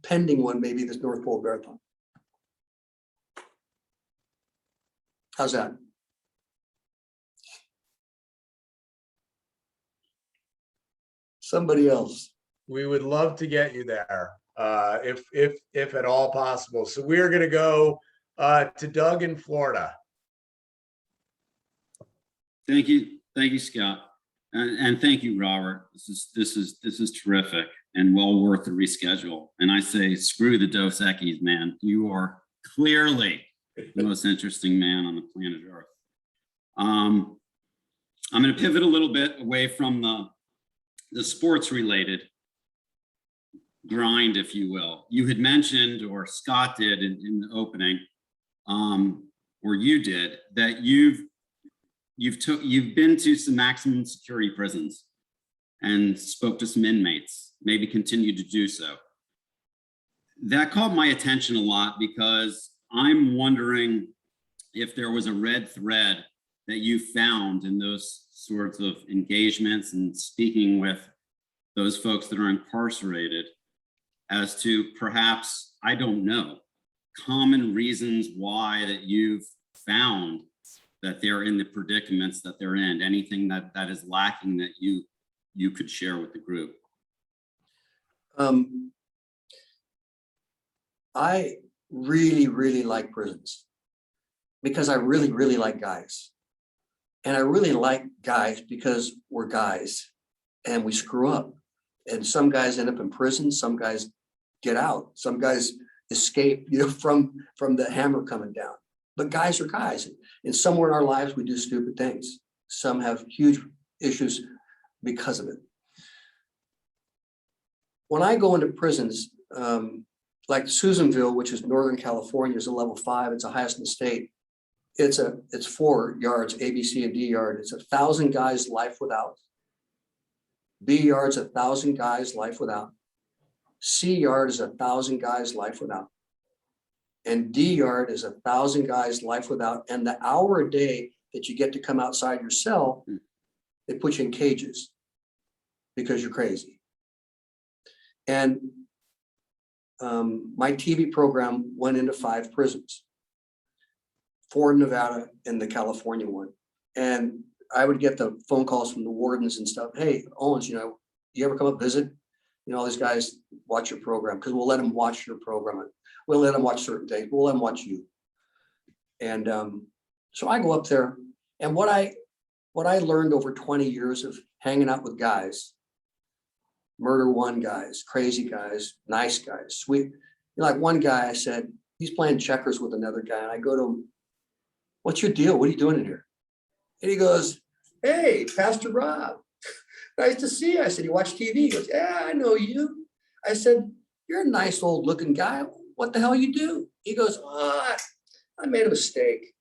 pending one may be this North Pole Marathon. How's that? Somebody else. We would love to get you there, if at all possible. So we're going to go to Doug in Florida. Thank you, Scott, and thank you, Robert. This is terrific and well worth the reschedule. And I say, screw the Dos Equis, man. You are clearly the most interesting man on the planet Earth. I'm going to pivot a little bit away from the sports related grind, if you will. You had mentioned, or Scott did in the opening, or you did, that you've been to some maximum security prisons and spoke to some inmates, maybe continue to do so. That caught my attention a lot because I'm wondering if there was a red thread that you found in those sorts of engagements and speaking with those folks that are incarcerated as to perhaps, I don't know, common reasons why that you've found that they're in the predicaments that they're in, anything that is lacking that you could share with the group. I really like prisons because I really like guys. And I really like guys because we're guys and we screw up. And some guys end up in prison, some guys get out, some guys escape, from the hammer coming down. But guys are guys. And somewhere in our lives, we do stupid things. Some have huge issues because of it. When I go into prisons, like Susanville, which is Northern California, is a level 5. It's the highest in the state. It's 4 yards, A, B, C, and D yard. It's 1,000 guys life without. B yard's 1,000 guys life without. C yard is 1,000 guys life without. And D yard is 1,000 guys life without. And the hour a day that you get to come outside your cell, they put you in cages because you're crazy. And my TV program went into 5 prisons, 4 in Nevada and the California one. And I would get the phone calls from the wardens and stuff. Hey, Owens, you ever come up visit? All these guys watch your program because we'll let them watch your program. We'll let them watch certain things. We'll let them watch you. And so I go up there, and what I learned over 20 years of hanging out with guys, murder one guys, crazy guys, nice guys, sweet. Like one guy, I said, he's playing checkers with another guy. And I go to him, what's your deal? What are you doing in here? And he goes, hey, Pastor Rob, nice to see you. I said, you watch TV? He goes, yeah, I know you. I said, you're a nice old looking guy. What the hell you do? He goes, oh, I made a mistake.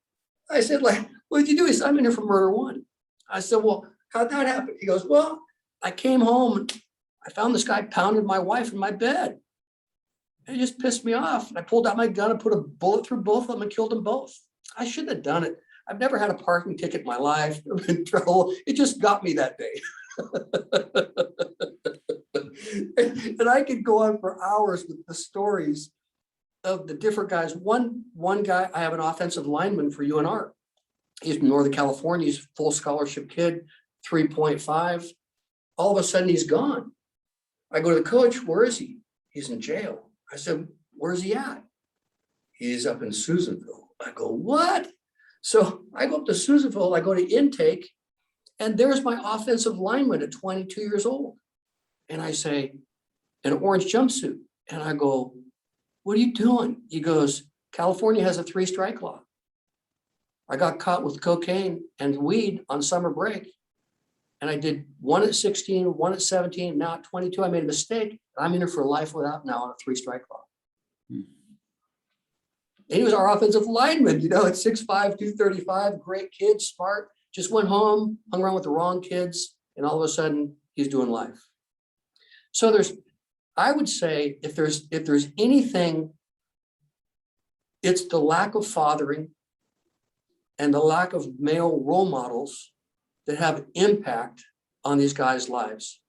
I said, like, what did you do? He said, I'm in here for murder one. I said, well, how'd that happen? He goes, well, I came home and I found this guy pounded my wife in my bed. And it just pissed me off. And I pulled out my gun and put a bullet through both of them and killed them both. I shouldn't have done it. I've never had a parking ticket in my life. Never been in trouble. It just got me that day. And I could go on for hours with the stories of the different guys. One guy, I have an offensive lineman for UNR. He's from Northern California. He's a full scholarship kid, 3.5. All of a sudden he's gone. I go to the coach, where is he? He's in jail. I said, where's he at? He's up in Susanville. I go, what? So I go up to Susanville, I go to intake, and there's my offensive lineman at 22 years old. And I say, an orange jumpsuit. And I go, what are you doing? He goes, California has a 3-strike law. I got caught with cocaine and weed on summer break. And I did 1 at 16, 1 at 17, now at 22, I made a mistake. I'm in here for life without now on a 3-strike law. And he was our offensive lineman, at 6'5", 235, great kid, smart, just went home, hung around with the wrong kids, and all of a sudden he's doing life. So I would say if there's anything, it's the lack of fathering and the lack of male role models that have impact on these guys' lives.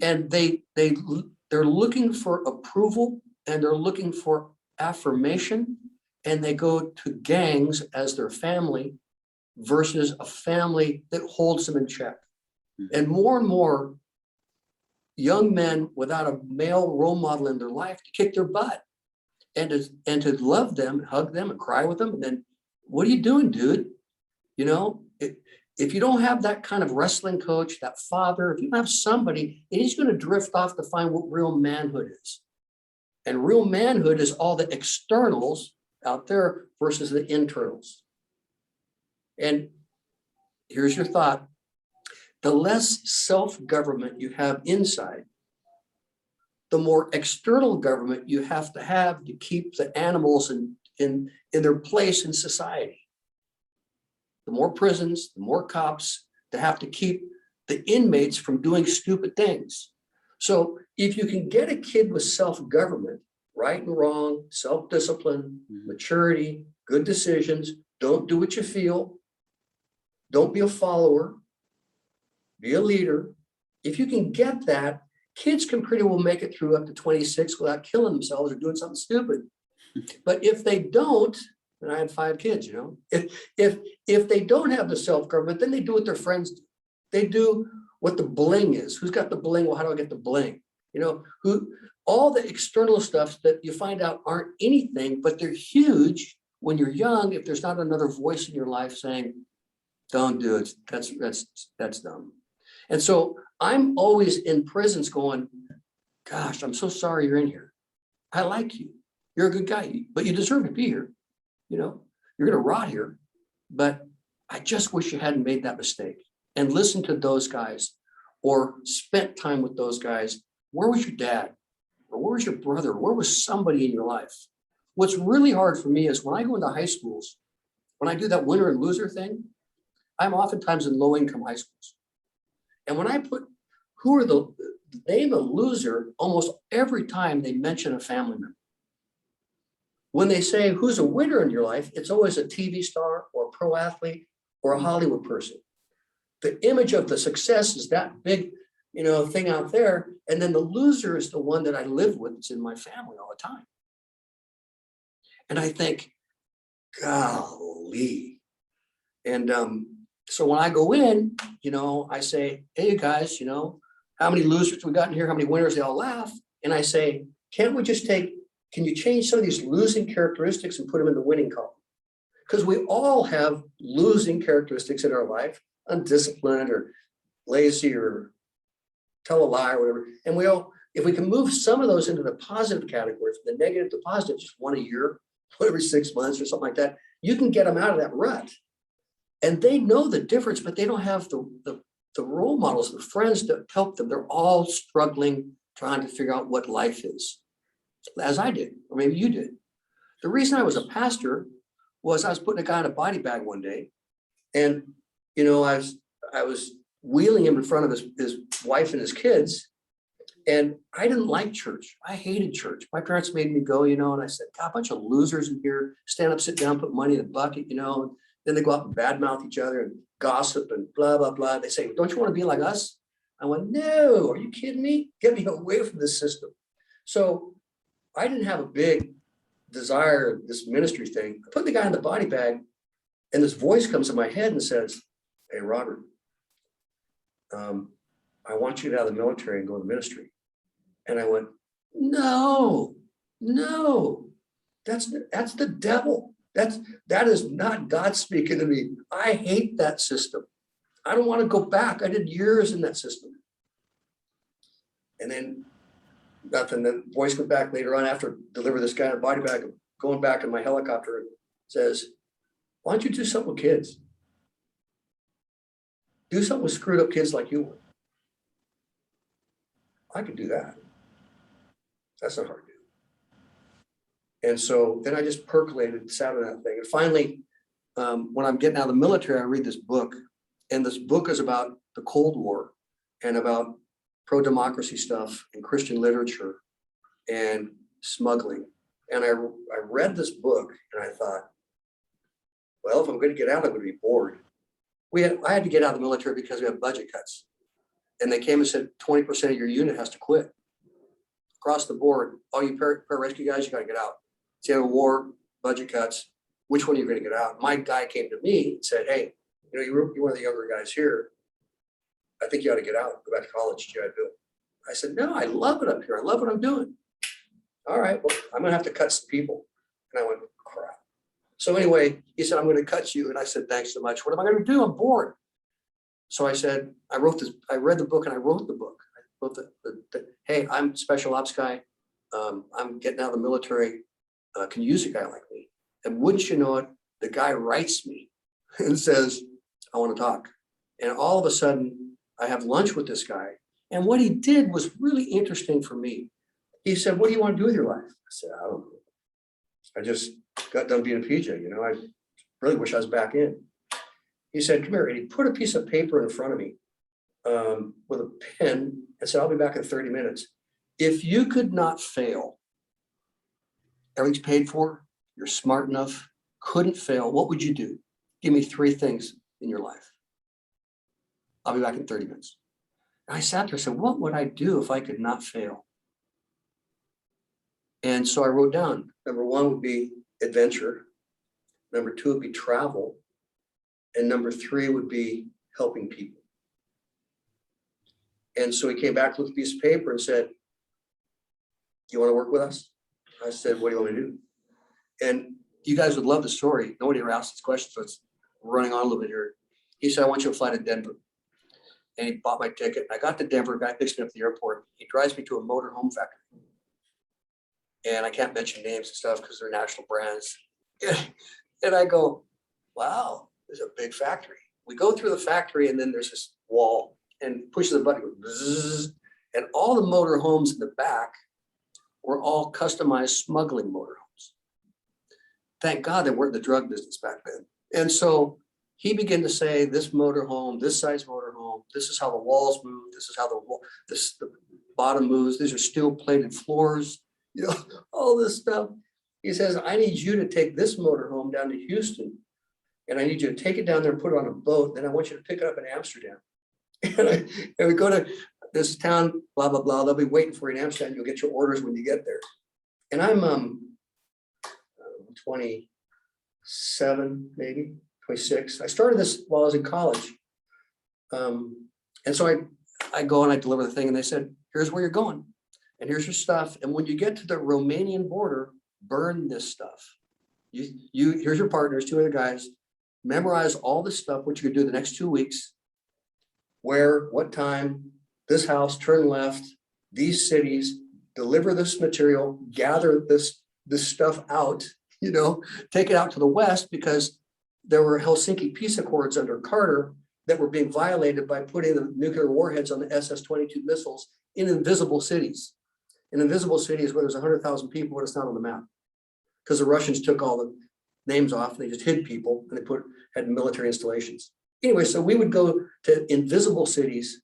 And they're looking for approval, and they're looking for affirmation, and they go to gangs as their family versus a family that holds them in check. And more young men without a male role model in their life to kick their butt and to love them, hug them and cry with them. And then, what are you doing, dude? You know, if you don't have that kind of wrestling coach, that father, if you don't have somebody, he's going to drift off to find what real manhood is. And real manhood is all the externals out there versus the internals. And here's your thought. The less self-government you have inside, the more external government you have to keep the animals in their place in society. The more prisons, the more cops to have to keep the inmates from doing stupid things. So if you can get a kid with self-government, right and wrong, self-discipline, maturity, good decisions, don't do what you feel, don't be a follower, be a leader. If you can get that, kids can pretty well make it through up to 26 without killing themselves or doing something stupid. But if they don't, and I had 5 kids, you know, if they don't have the self-government, then they do what their friends do. They do what the bling is. Who's got the bling? Well, how do I get the bling? You know, all the external stuff that you find out aren't anything, but they're huge when you're young. If there's not another voice in your life saying, don't do it, that's dumb. And so I'm always in prisons going, gosh, I'm so sorry you're in here. I like you. You're a good guy, but you deserve to be here. You know, you're going to rot here, but I just wish you hadn't made that mistake and listened to those guys or spent time with those guys. Where was your dad? Or where was your brother? Where was somebody in your life? What's really hard for me is when I go into high schools, when I do that winner and loser thing, I'm oftentimes in low income high schools. And when I put who are the name a loser, almost every time they mention a family member. When they say who's a winner in your life, it's always a TV star or a pro athlete or a Hollywood person. The image of the success is that big, you know, thing out there. And then the loser is the one that I live with. It's in my family all the time. And I think, golly. And so when I go in, you know, I say, hey, you guys, you know, how many losers we got in here? How many winners? They all laugh. And I say, can't we just can you change some of these losing characteristics and put them in the winning column? Because we all have losing characteristics in our life, undisciplined or lazy or tell a lie or whatever. And we all, if we can move some of those into the positive categories, the negative to positive, just one a year, every 6 months or something like that, you can get them out of that rut. And they know the difference, but they don't have the role models, the friends to help them. They're all struggling, trying to figure out what life is, as I did, or maybe you did. The reason I was a pastor was I was putting a guy in a body bag one day, and you know, I was wheeling him in front of his wife and his kids, and I didn't like church. I hated church. My parents made me go, you know, and I said, God, a bunch of losers in here, stand up, sit down, put money in the bucket, you know, and then they go out and badmouth each other and gossip and blah, blah, blah. They say, don't you want to be like us? I went, no, are you kidding me? Get me away from this system. So I didn't have a big desire, this ministry thing. I put the guy in the body bag, and this voice comes in my head and says, hey, Robert, I want you to out of the military and go to ministry. And I went, no, that's the devil. That is not God speaking to me. I hate that system. I don't want to go back. I did years in that system. And then nothing. The voice went back later on after deliver this guy in a body bag, going back in my helicopter, and says, why don't you do something with kids? Do something with screwed up kids like you would. I could do that. That's not hard to do. And so then I just percolated, sat on that thing. And finally, when I'm getting out of the military, I read this book. And this book is about the Cold War and about pro-democracy stuff and Christian literature and smuggling. And I read this book and I thought, well, if I'm going to get out, I'm going to be bored. I had to get out of the military because we have budget cuts. And they came and said, 20% of your unit has to quit. Across the board, all you pararescue guys, you got to get out. It's the end of war, budget cuts. Which one are you going to get out? My guy came to me and said, hey, you know, you're one of the younger guys here. I think you ought to get out, go back to college, GI Bill. I said, no, I love it up here. I love what I'm doing. All right, well, I'm going to have to cut some people. And I went, crap. So anyway, he said, I'm going to cut you. And I said, thanks so much. What am I going to do? I'm bored. So I said, I read the book and I wrote the book. I wrote hey, I'm a special ops guy. I'm getting out of the military. Can you use a guy like me? And wouldn't you know it, the guy writes me and says, I want to talk. And all of a sudden I have lunch with this guy. And what he did was really interesting for me. He said, what do you want to do with your life? I said, I don't know. I just got done being a PJ, you know, I really wish I was back in. He said, come here. And he put a piece of paper in front of me with a pen and said, I'll be back in 30 minutes. If you could not fail, everything's paid for, you're smart enough, couldn't fail, what would you do? Give me 3 things in your life. I'll be back in 30 minutes. And I sat there and said, what would I do if I could not fail? And so I wrote down, number 1 would be adventure. Number 2 would be travel. And number 3 would be helping people. And so he came back with a piece of paper and said, you want to work with us? I said, what do you want me to do? And you guys would love the story. Nobody ever asked this question, so it's running on a little bit here. He said, I want you to fly to Denver. And he bought my ticket. I got to Denver, guy picks me up at the airport. He drives me to a motor home factory. And I can't mention names and stuff because they're national brands. And I go, wow, there's a big factory. We go through the factory and then there's this wall and pushes the button, goes, and all the motor homes in the back were all customized smuggling motor homes. Thank God they weren't in the drug business back then. And so he began to say, this motor home, this size motor home, this is how the walls move, this is how the bottom moves, these are steel plated floors, you know, all this stuff. He says, I need you to take this motor home down to Houston, and I need you to take it down there and put it on a boat. Then I want you to pick it up in Amsterdam. And we go to this town, blah, blah, blah. They'll be waiting for you in Amsterdam. You'll get your orders when you get there. And I'm 27, maybe 26. I started this while I was in college. And so I go and I deliver the thing, and they said, here's where you're going. And here's your stuff. And when you get to the Romanian border, burn this stuff. Here's your partners, 2 other guys. Memorize all this stuff, what you could do the next 2 weeks. Where, what time, this house, turn left, these cities, deliver this material, gather this stuff out, you know, take it out to the West, because there were Helsinki peace accords under Carter that were being violated by putting the nuclear warheads on the SS-22 missiles in invisible cities. In invisible cities where there's 100,000 people, but it's not on the map. Because the Russians took all the names off and they just hid people, and they had military installations. Anyway, so we would go to invisible cities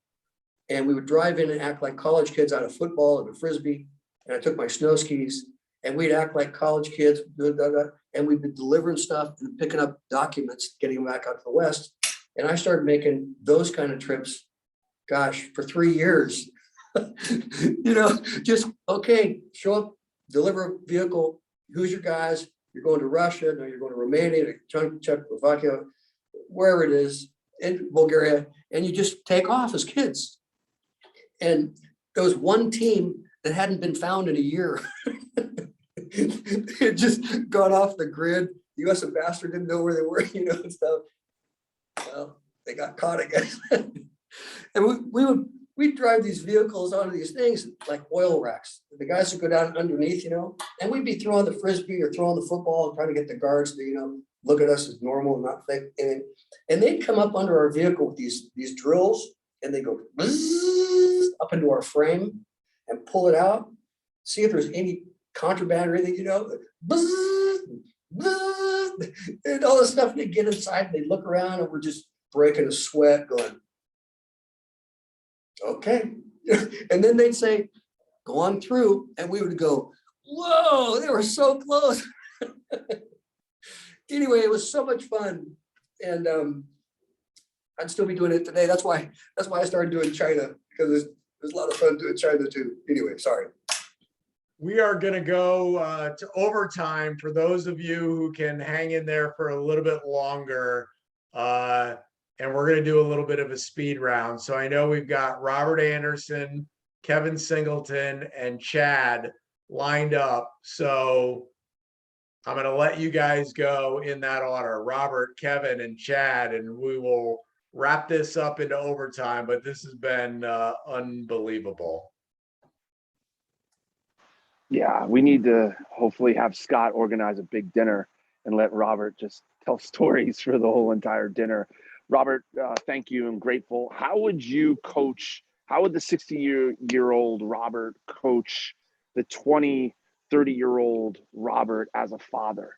and we would drive in and act like college kids out of football and a frisbee. And I took my snow skis and we'd act like college kids, and we'd be delivering stuff and picking up documents, getting them back out to the West. And I started making those kind of trips, gosh, for 3 years. You know, just, okay, show up, deliver a vehicle. Who's your guys? You're going to Russia, no, you're going to Romania, Czechoslovakia, wherever it is, in Bulgaria, and you just take off as kids. And there was one team that hadn't been found in a year. It had just gone off the grid. The U.S. ambassador didn't know where they were, you know, and stuff. Well, they got caught again. And we'd drive these vehicles onto these things like oil racks. The guys would go down underneath, you know, and we'd be throwing the frisbee or throwing the football and trying to get the guards to, you know, look at us as normal and not fake. And they'd come up under our vehicle with these drills, and they go up into our frame and pull it out, see if there's any contraband or anything, you know, and all this stuff. And they get inside and they look around, and we're just breaking a sweat going, okay. And then they'd say, go on through. And we would go, whoa, they were so close. Anyway, it was so much fun. And I'd still be doing it today. That's why I started doing China, because there's a lot of fun doing China too. Anyway, sorry. We are going to go to overtime for those of you who can hang in there for a little bit longer. And we're going to do a little bit of a speed round. So I know we've got Robert Anderson, Kevin Singleton, and Chad lined up. So I'm going to let you guys go in that order, Robert, Kevin, and Chad, and we will wrap this up into overtime, but this has been unbelievable. Yeah, we need to hopefully have Scott organize a big dinner and let Robert just tell stories for the whole entire dinner. Robert, thank you. I'm grateful. How would the 60-year-old Robert coach the 30-year-old Robert as a father?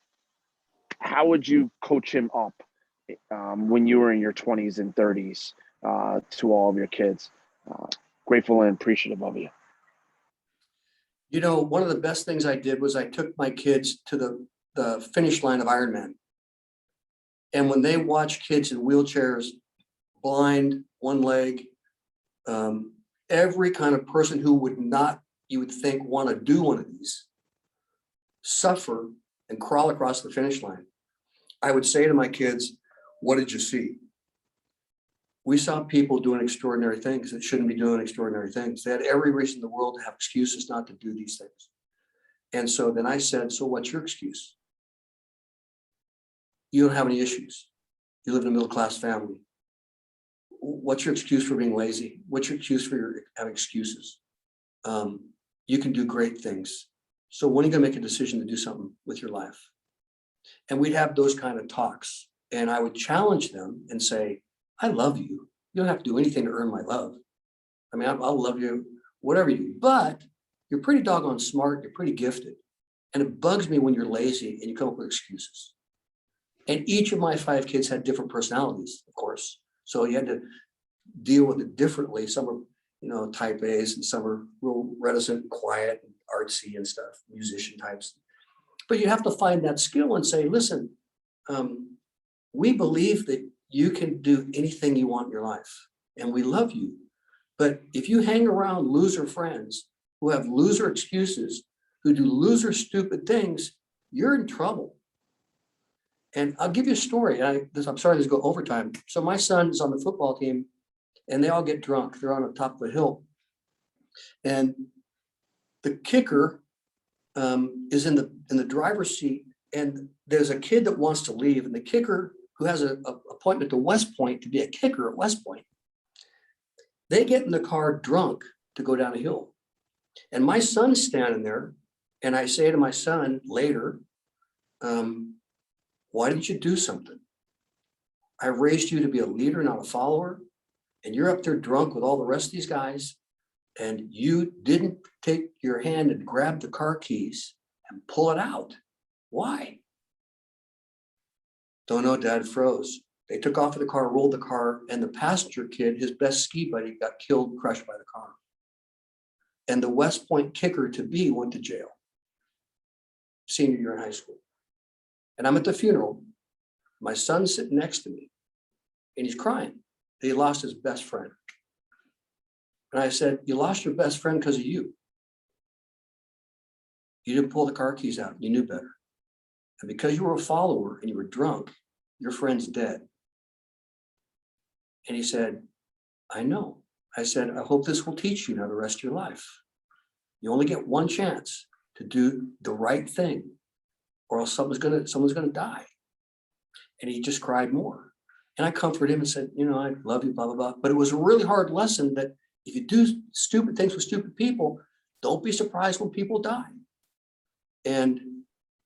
How would you coach him up when you were in your 20s and 30s to all of your kids? Grateful and appreciative of you. You know, one of the best things I did was I took my kids to the finish line of Ironman. And when they watch kids in wheelchairs, blind, one leg, every kind of person who would not, you would think, want to do one of these, suffer and crawl across the finish line, I would say to my kids, what did you see? We saw people doing extraordinary things that shouldn't be doing extraordinary things. They had every reason in the world to have excuses not to do these things. And so then I said, so what's your excuse? You don't have any issues. You live in a middle-class family. What's your excuse for being lazy? What's your excuse for having excuses? You can do great things. So when are you gonna make a decision to do something with your life? And we'd have those kind of talks. And I would challenge them and say, I love you. You don't have to do anything to earn my love. I mean, I'll love you, whatever you do, but you're pretty doggone smart. You're pretty gifted. And it bugs me when you're lazy and you come up with excuses. And each of my 5 kids had different personalities, of course. So you had to deal with it differently. Some are, you know, type A's, and some are real reticent and quiet and artsy and stuff, musician types. But you have to find that skill and say, listen, we believe that you can do anything you want in your life, and we love you. But if you hang around loser friends who have loser excuses, who do loser stupid things, you're in trouble. And I'll give you a story. I'm sorry this go overtime. So my son is on the football team, and they all get drunk. They're on the top of a hill, and the kicker is in the driver's seat, and there's a kid that wants to leave, and the kicker, who has an appointment to West Point to be a kicker at West Point, they get in the car drunk to go down a hill. And my son's standing there, and I say to my son later, why didn't you do something? I raised you to be a leader, not a follower, and you're up there drunk with all the rest of these guys, and you didn't take your hand and grab the car keys and pull it out. Why? Don't know, Dad froze. They took off in the car, rolled the car, and the passenger kid, his best ski buddy, got killed, crushed by the car. And the West Point kicker to be went to jail, senior year in high school. And I'm at the funeral. My son's sitting next to me, and he's crying. He lost his best friend. And I said, you lost your best friend because of you. You didn't pull the car keys out. You knew better. And because you were a follower and you were drunk, your friend's dead. And he said, I know. I said, I hope this will teach you now the rest of your life. You only get one chance to do the right thing, or else someone's gonna die. And he just cried more. And I comforted him and said, you know, I love you, blah, blah, blah. But it was a really hard lesson that if you do stupid things with stupid people, don't be surprised when people die. And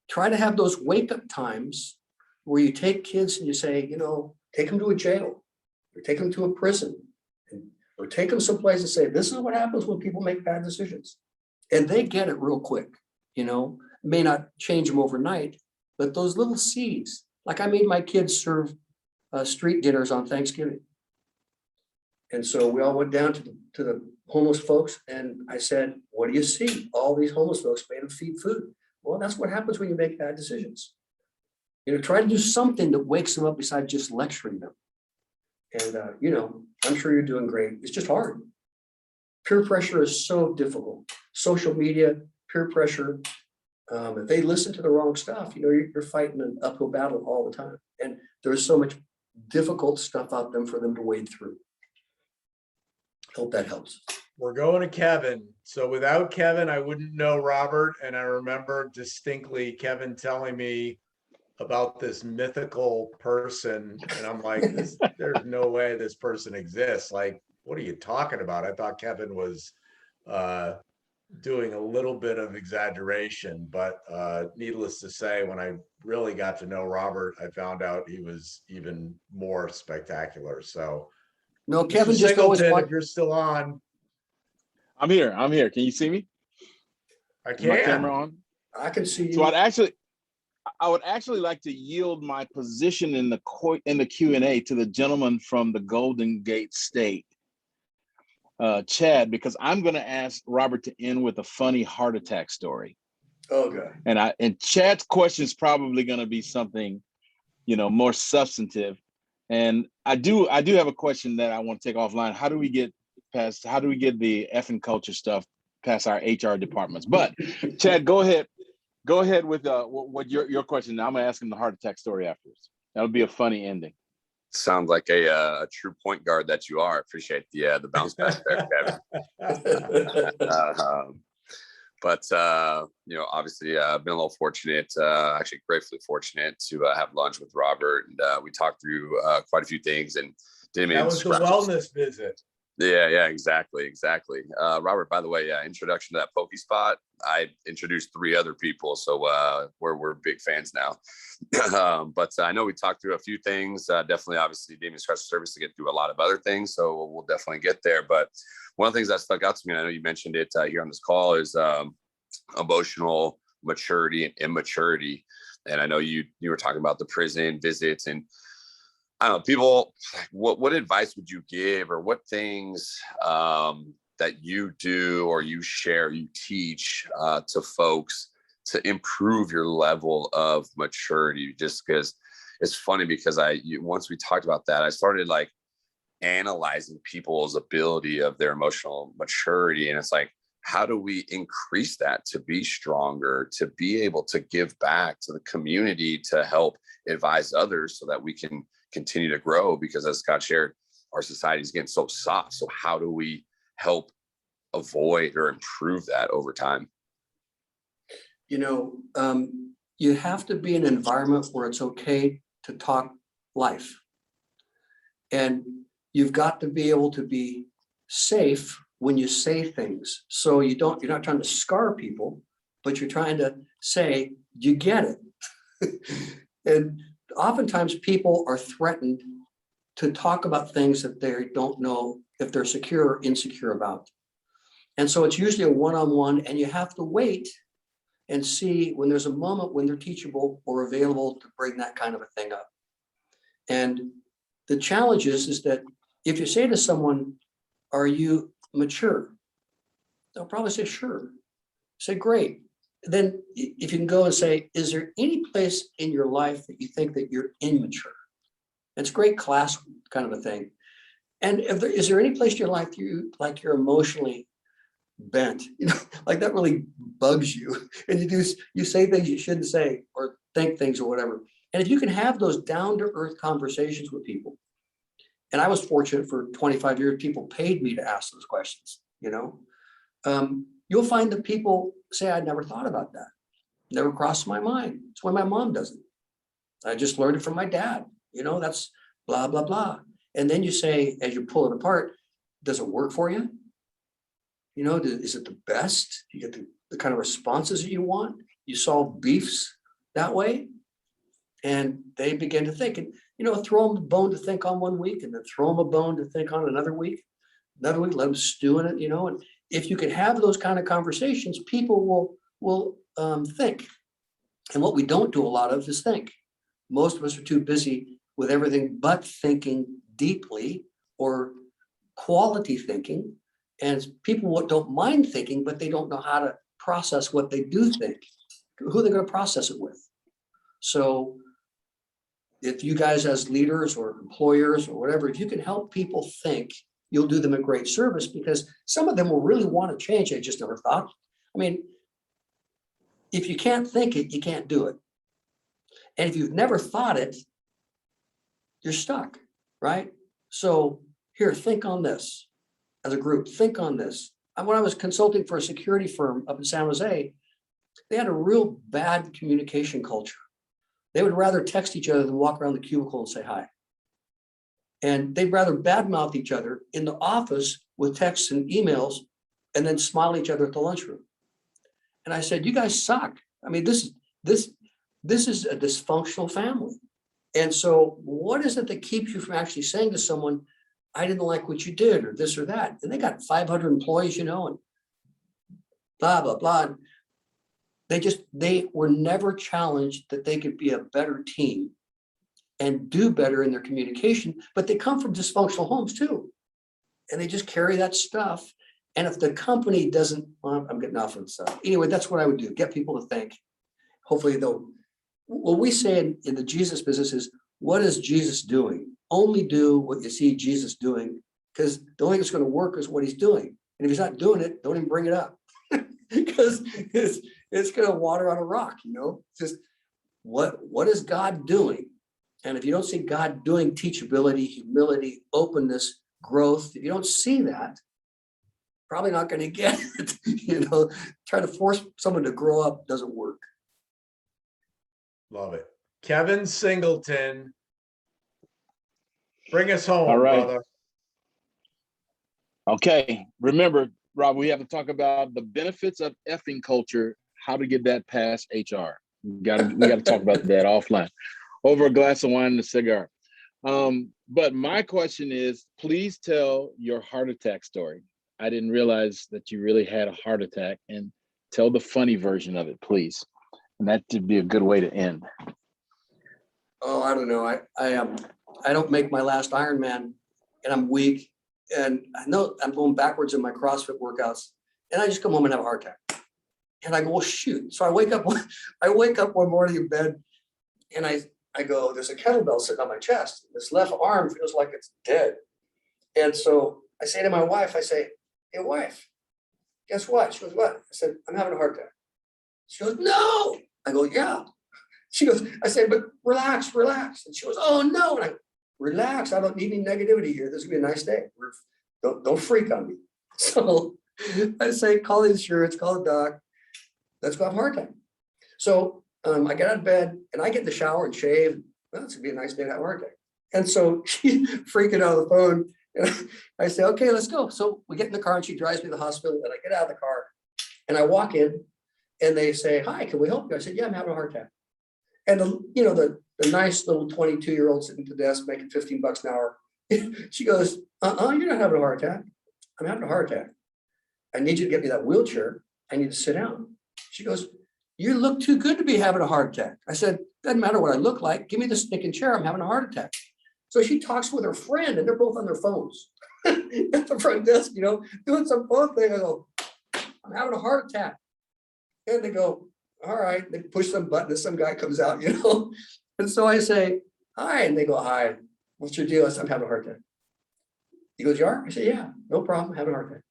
try to have those wake-up times where you take kids and you say, you know, take them to a jail, or take them to a prison, or take them someplace and say, this is what happens when people make bad decisions. And they get it real quick, you know, may not change them overnight, but those little seeds, like I made my kids serve street dinners on Thanksgiving. And so we all went down to the homeless folks, and I said, what do you see? All these homeless folks made them feed food. Well, that's what happens when you make bad decisions. Try to do something that wakes them up besides just lecturing them. And, I'm sure you're doing great. It's just hard. Peer pressure is so difficult. Social media, peer pressure. If they listen to the wrong stuff, you're fighting an uphill battle all the time. And there's so much difficult stuff out there for them to wade through. Hope that helps. We're going to Kevin. So without Kevin, I wouldn't know Robert. And I remember distinctly Kevin telling me about this mythical person. And I'm like, there's no way this person exists. Like, what are you talking about? I thought Kevin was doing a little bit of exaggeration, but needless to say, when I really got to know Robert, I found out he was even more spectacular. So No, Mr. Kevin just always Singleton, wants. if you're still on, I'm here. Can you see me? I Is my camera can. on? I can see you. So I would actually like to yield my position in the Q&A to the gentleman from the Golden Gate State, Chad, because I'm going to ask Robert to end with a funny heart attack story. Okay. And Chad's question is probably going to be something, more substantive. And I do have a question that I want to take offline. How do we get the effing culture stuff past our HR departments? But Chad, go ahead with what your question. I'm gonna ask him the heart attack story afterwards. That'll be a funny ending. Sounds like a true point guard that you are. Appreciate the bounce back there, Kevin. But obviously, I've been a little fortunate, actually gratefully fortunate to have lunch with Robert, and we talked through quite a few things, and didn't even That was the wellness visit. Yeah, exactly. Robert, by the way, introduction to that Poke Spot. I introduced 3 other people, so we're big fans now. But I know we talked through a few things. Definitely, obviously, Damian Special Service to get through a lot of other things, so we'll definitely get there. But one of the things that stuck out to me, and I know you mentioned it here on this call, is emotional maturity and immaturity. And I know you were talking about the prison visits, and I don't know, people, what advice would you give, or what things that you do or you share, you teach to folks to improve your level of maturity? Just because it's funny, because once we talked about that, I started like analyzing people's ability of their emotional maturity. And it's like, how do we increase that to be stronger, to be able to give back to the community, to help advise others so that we can continue to grow? Because as Scott shared, our society is getting so soft. So how do we help avoid or improve that over time? You have to be in an environment where it's okay to talk life. And you've got to be able to be safe when you say things. So you're not trying to scar people, but you're trying to say, you get it. And oftentimes people are threatened to talk about things that they don't know if they're secure or insecure about. And so it's usually a one-on-one, and you have to wait and see when there's a moment when they're teachable or available to bring that kind of a thing up. And the challenge is that if you say to someone, are you mature? They'll probably say, sure. Say, great. Then if you can go and say, is there any place in your life that you think that you're immature? It's great class kind of a thing. And is there any place in your life you're emotionally bent? Like that really bugs you. And you say things you shouldn't say, or think things or whatever. And if you can have those down-to-earth conversations with people, and I was fortunate for 25 years, people paid me to ask those questions, you'll find that people say, I never thought about that. Never crossed my mind. It's why my mom does it. I just learned it from my dad. That's blah, blah, blah. And then you say, as you pull it apart, does it work for you? Is it the best? You get the kind of responses that you want? You solve beefs that way? And they begin to think, and throw them a bone to think on one week, and then throw them a bone to think on another week, let them stew in it, and if you can have those kind of conversations, people will think. And what we don't do a lot of is think. Most of us are too busy with everything but thinking deeply or quality thinking. And people don't mind thinking, but they don't know how to process what they do think. Who they're going to process it with. So if you guys as leaders or employers or whatever, if you can help people think, you'll do them a great service, because some of them will really want to change. They just never thought. I mean, if you can't think it, you can't do it. And if you've never thought it, you're stuck, right? So here, think on this as a group, think on this. And when I was consulting for a security firm up in San Jose, they had a real bad communication culture. They would rather text each other than walk around the cubicle and say hi. And they'd rather badmouth each other in the office with texts and emails and then smile at each other at the lunchroom. And I said, you guys suck. I mean, this is a dysfunctional family. And so what is it that keeps you from actually saying to someone, I didn't like what you did, or this or that? And they got 500 employees, and blah, blah, blah. They were never challenged that they could be a better team and do better in their communication, but they come from dysfunctional homes too. And they just carry that stuff. And if the company doesn't, well, I'm getting off on stuff. Anyway, that's what I would do. Get people to think. Hopefully they'll, what we say in the Jesus business is, what is Jesus doing? Only do what you see Jesus doing, because the only thing that's going to work is what he's doing. And if he's not doing it, don't even bring it up, because it's going to water on a rock, just what is God doing? And if you don't see God doing teachability, humility, openness, growth, if you don't see that, probably not going to get it. Trying to force someone to grow up doesn't work. Love it. Kevin Singleton, bring us home, All right. brother. Okay. Remember, Rob, we have to talk about the benefits of effing culture, how to get that past HR. We got to talk about that offline over a glass of wine and a cigar. But my question is, please tell your heart attack story. I didn't realize that you really had a heart attack, and tell the funny version of it, please. And that would be a good way to end. Oh, I don't know. I don't make my last Ironman, and I'm weak, and I know I'm going backwards in my CrossFit workouts, and I just come home and have a heart attack. And I go, well, shoot. So I wake up one morning in bed, and I go, there's a kettlebell sitting on my chest. This left arm feels like it's dead. And so I say to my wife, I say, hey, wife, guess what? She goes, what? I said, I'm having a heart attack. She goes, no. I go, yeah. She goes, I said, but relax. And she goes, oh, no. And I go, relax. I don't need any negativity here. This is going to be a nice day. Don't freak on me. So I say, call the insurance, call the doc. Let's go have a heart attack. So I get out of bed and I get in the shower and shave. Well, it's going to be a nice day to have a heart attack. And so she's freaking out on the phone. And I say, okay, let's go. So we get in the car and she drives me to the hospital, and I get out of the car and I walk in and they say, hi, can we help you? I said, yeah, I'm having a heart attack. And the nice little 22-year-old sitting at the desk making $15 an hour, she goes, you're not having a heart attack. I'm having a heart attack. I need you to get me that wheelchair. I need to sit down. She goes, you look too good to be having a heart attack. I said, doesn't matter what I look like. Give me the stinking chair. I'm having a heart attack. So she talks with her friend, and they're both on their phones at the front desk, doing some phone thing. I go, I'm having a heart attack. And they go, all right. They push some button and some guy comes out, And so I say, hi. And they go, hi. What's your deal? I said, I'm having a heart attack. He goes, you are? I said, yeah, no problem. I'm having a heart attack.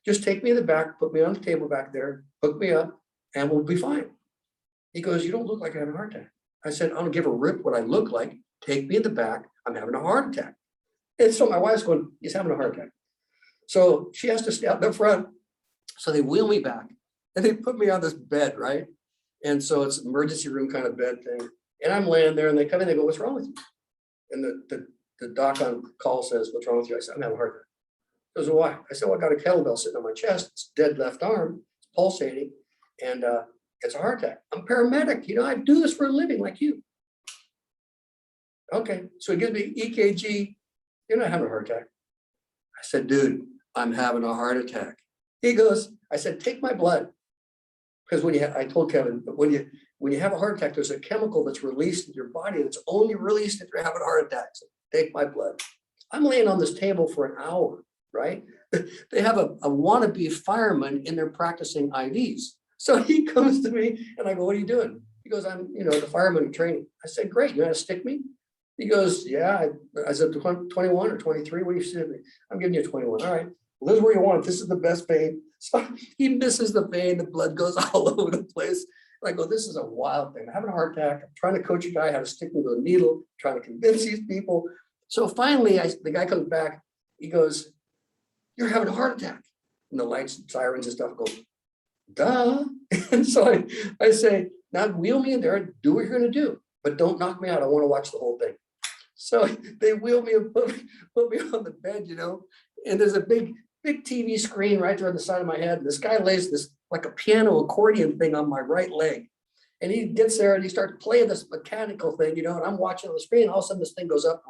Just take me in the back, put me on the table back there, hook me up, and we'll be fine. He goes, you don't look like you're having a heart attack. I said, I don't give a rip what I look like. Take me in the back. I'm having a heart attack. And so my wife's going, he's having a heart attack. So she has to stay out in the front. So they wheel me back and they put me on this bed, right? And so it's an emergency room kind of bed thing. And I'm laying there and they come in, they go, what's wrong with you? And the doc on call says, what's wrong with you? I said, I'm having a heart attack. He goes, well, why? I said, well, I got a kettlebell sitting on my chest. It's dead left arm. It's pulsating. And it's a heart attack. I'm a paramedic. I do this for a living like you. Okay. So he gives me EKG. You're not having a heart attack. I said, dude, I'm having a heart attack. He goes, I said, take my blood. Because I told Kevin, that when you have a heart attack, there's a chemical that's released in your body that's only released if you're having a heart attack. So take my blood. I'm laying on this table for an hour, right? They have a wannabe fireman in there practicing IVs. So he comes to me and I go, what are you doing? He goes, I'm, the fireman in training. I said, great. You want to stick me? He goes, yeah, I said 21 or 23. What do you say? I'm giving you 21. All right. Well, this is where you want it. This is the best vein. So he misses the vein. The blood goes all over the place. I go, this is a wild thing. I'm having a heart attack. I'm trying to coach a guy how to stick me with a needle, trying to convince these people. So finally, the guy comes back. He goes, you're having a heart attack. And the lights and sirens and stuff go, duh. And so I say, now wheel me in there and do what you're going to do, but don't knock me out. I want to watch the whole thing. So they wheel me and put me on the bed, you know, and there's a big TV screen right there on the side of my head. This guy lays this like a piano accordion thing on my right leg. And he gets there and he starts playing this mechanical thing, you know, and I'm watching on the screen. All of a sudden this thing goes up.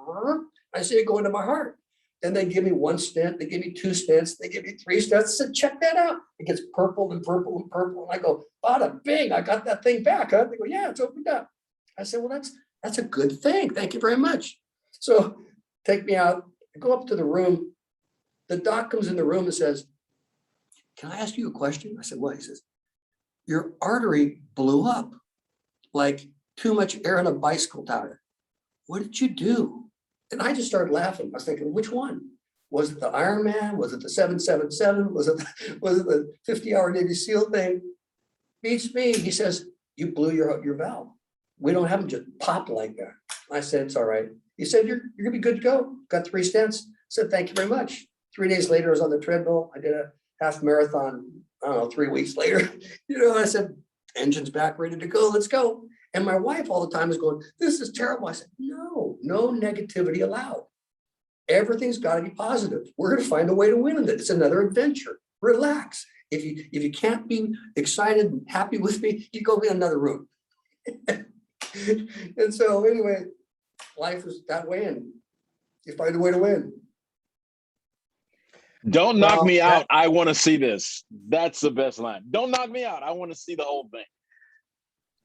I see it go into my heart. Then they give me 1 stent, they give me 2 stents, they give me 3 stents. I said, check that out. It gets purple and purple and purple. And I go, bada bing, I got that thing back. Huh? They go, yeah, it's opened up. I said, well, that's a good thing. Thank you very much. So take me out, I go up to the room. The doc comes in the room and says, can I ask you a question? I said, what? He says, your artery blew up like too much air in a bicycle tire. What did you do? And I just started laughing. I was thinking, which one? Was it the Ironman? Was it the 777? Was it the 50-hour Navy SEAL thing? Beats me. He says, you blew your valve. We don't have them just pop like that. I said, it's all right. He said, you're gonna be good to go. Got 3 stents. I said, thank you very much. 3 days later, I was on the treadmill. I did a half marathon, I don't know, 3 weeks later. You know, I said, engine's back, ready to go. Let's go. And my wife all the time is going, this is terrible. I said, no negativity allowed. Everything's got to be positive. We're going to find a way to win in it. It's another adventure. Relax. If you can't be excited and happy with me, you go in another room. And so anyway, life is that way and you find a way to win. Don't knock Well, me out. I want to see this. That's the best line. Don't knock me out. I want to see the whole thing.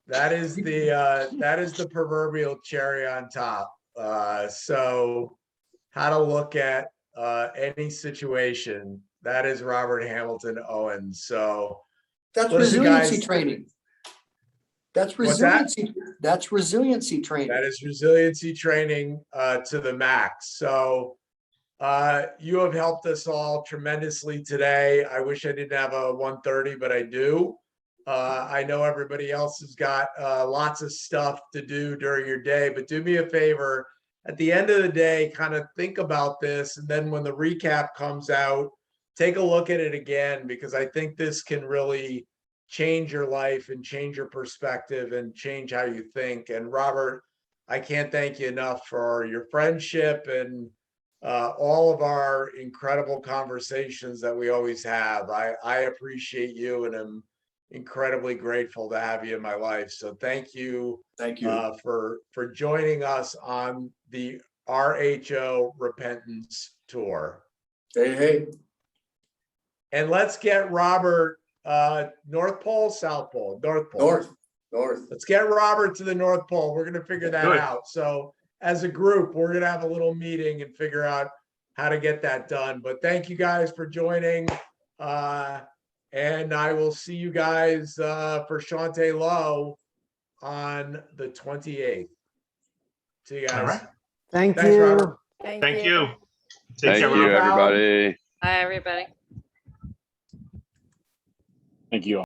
That is the proverbial cherry on top. So how to look at any situation. That is Robert Hamilton Owens. So That's listen, resiliency guys. training. That's What's that? resiliency. That's resiliency training. That is resiliency training to the max. So you have helped us all tremendously today. I wish I didn't have a 1:30, but I do. I know everybody else has got lots of stuff to do during your day, but do me a favor. At the end of the day, kind of think about this. And then when the recap comes out, take a look at it again, because I think this can really change your life and change your perspective and change how you think. And Robert, I can't thank you enough for your friendship and all of our incredible conversations that we always have. I appreciate you and am incredibly grateful to have you in my life. So thank you. Thank you. For joining us on the RHO Repentance Tour. Hey. And let's get Robert, North Pole, South Pole, North Pole. North. Let's get Robert to the North Pole. We're going to figure that Good. out. So as a group, we're going to have a little meeting and figure out how to get that done. But thank you guys for joining. And I will see you guys for Shantae Low on the 28th. See you guys. All right. Thank Thanks, you. Robert. Thank you. Take Thank care, you, Robert. everybody. Hi, everybody. Thank you all.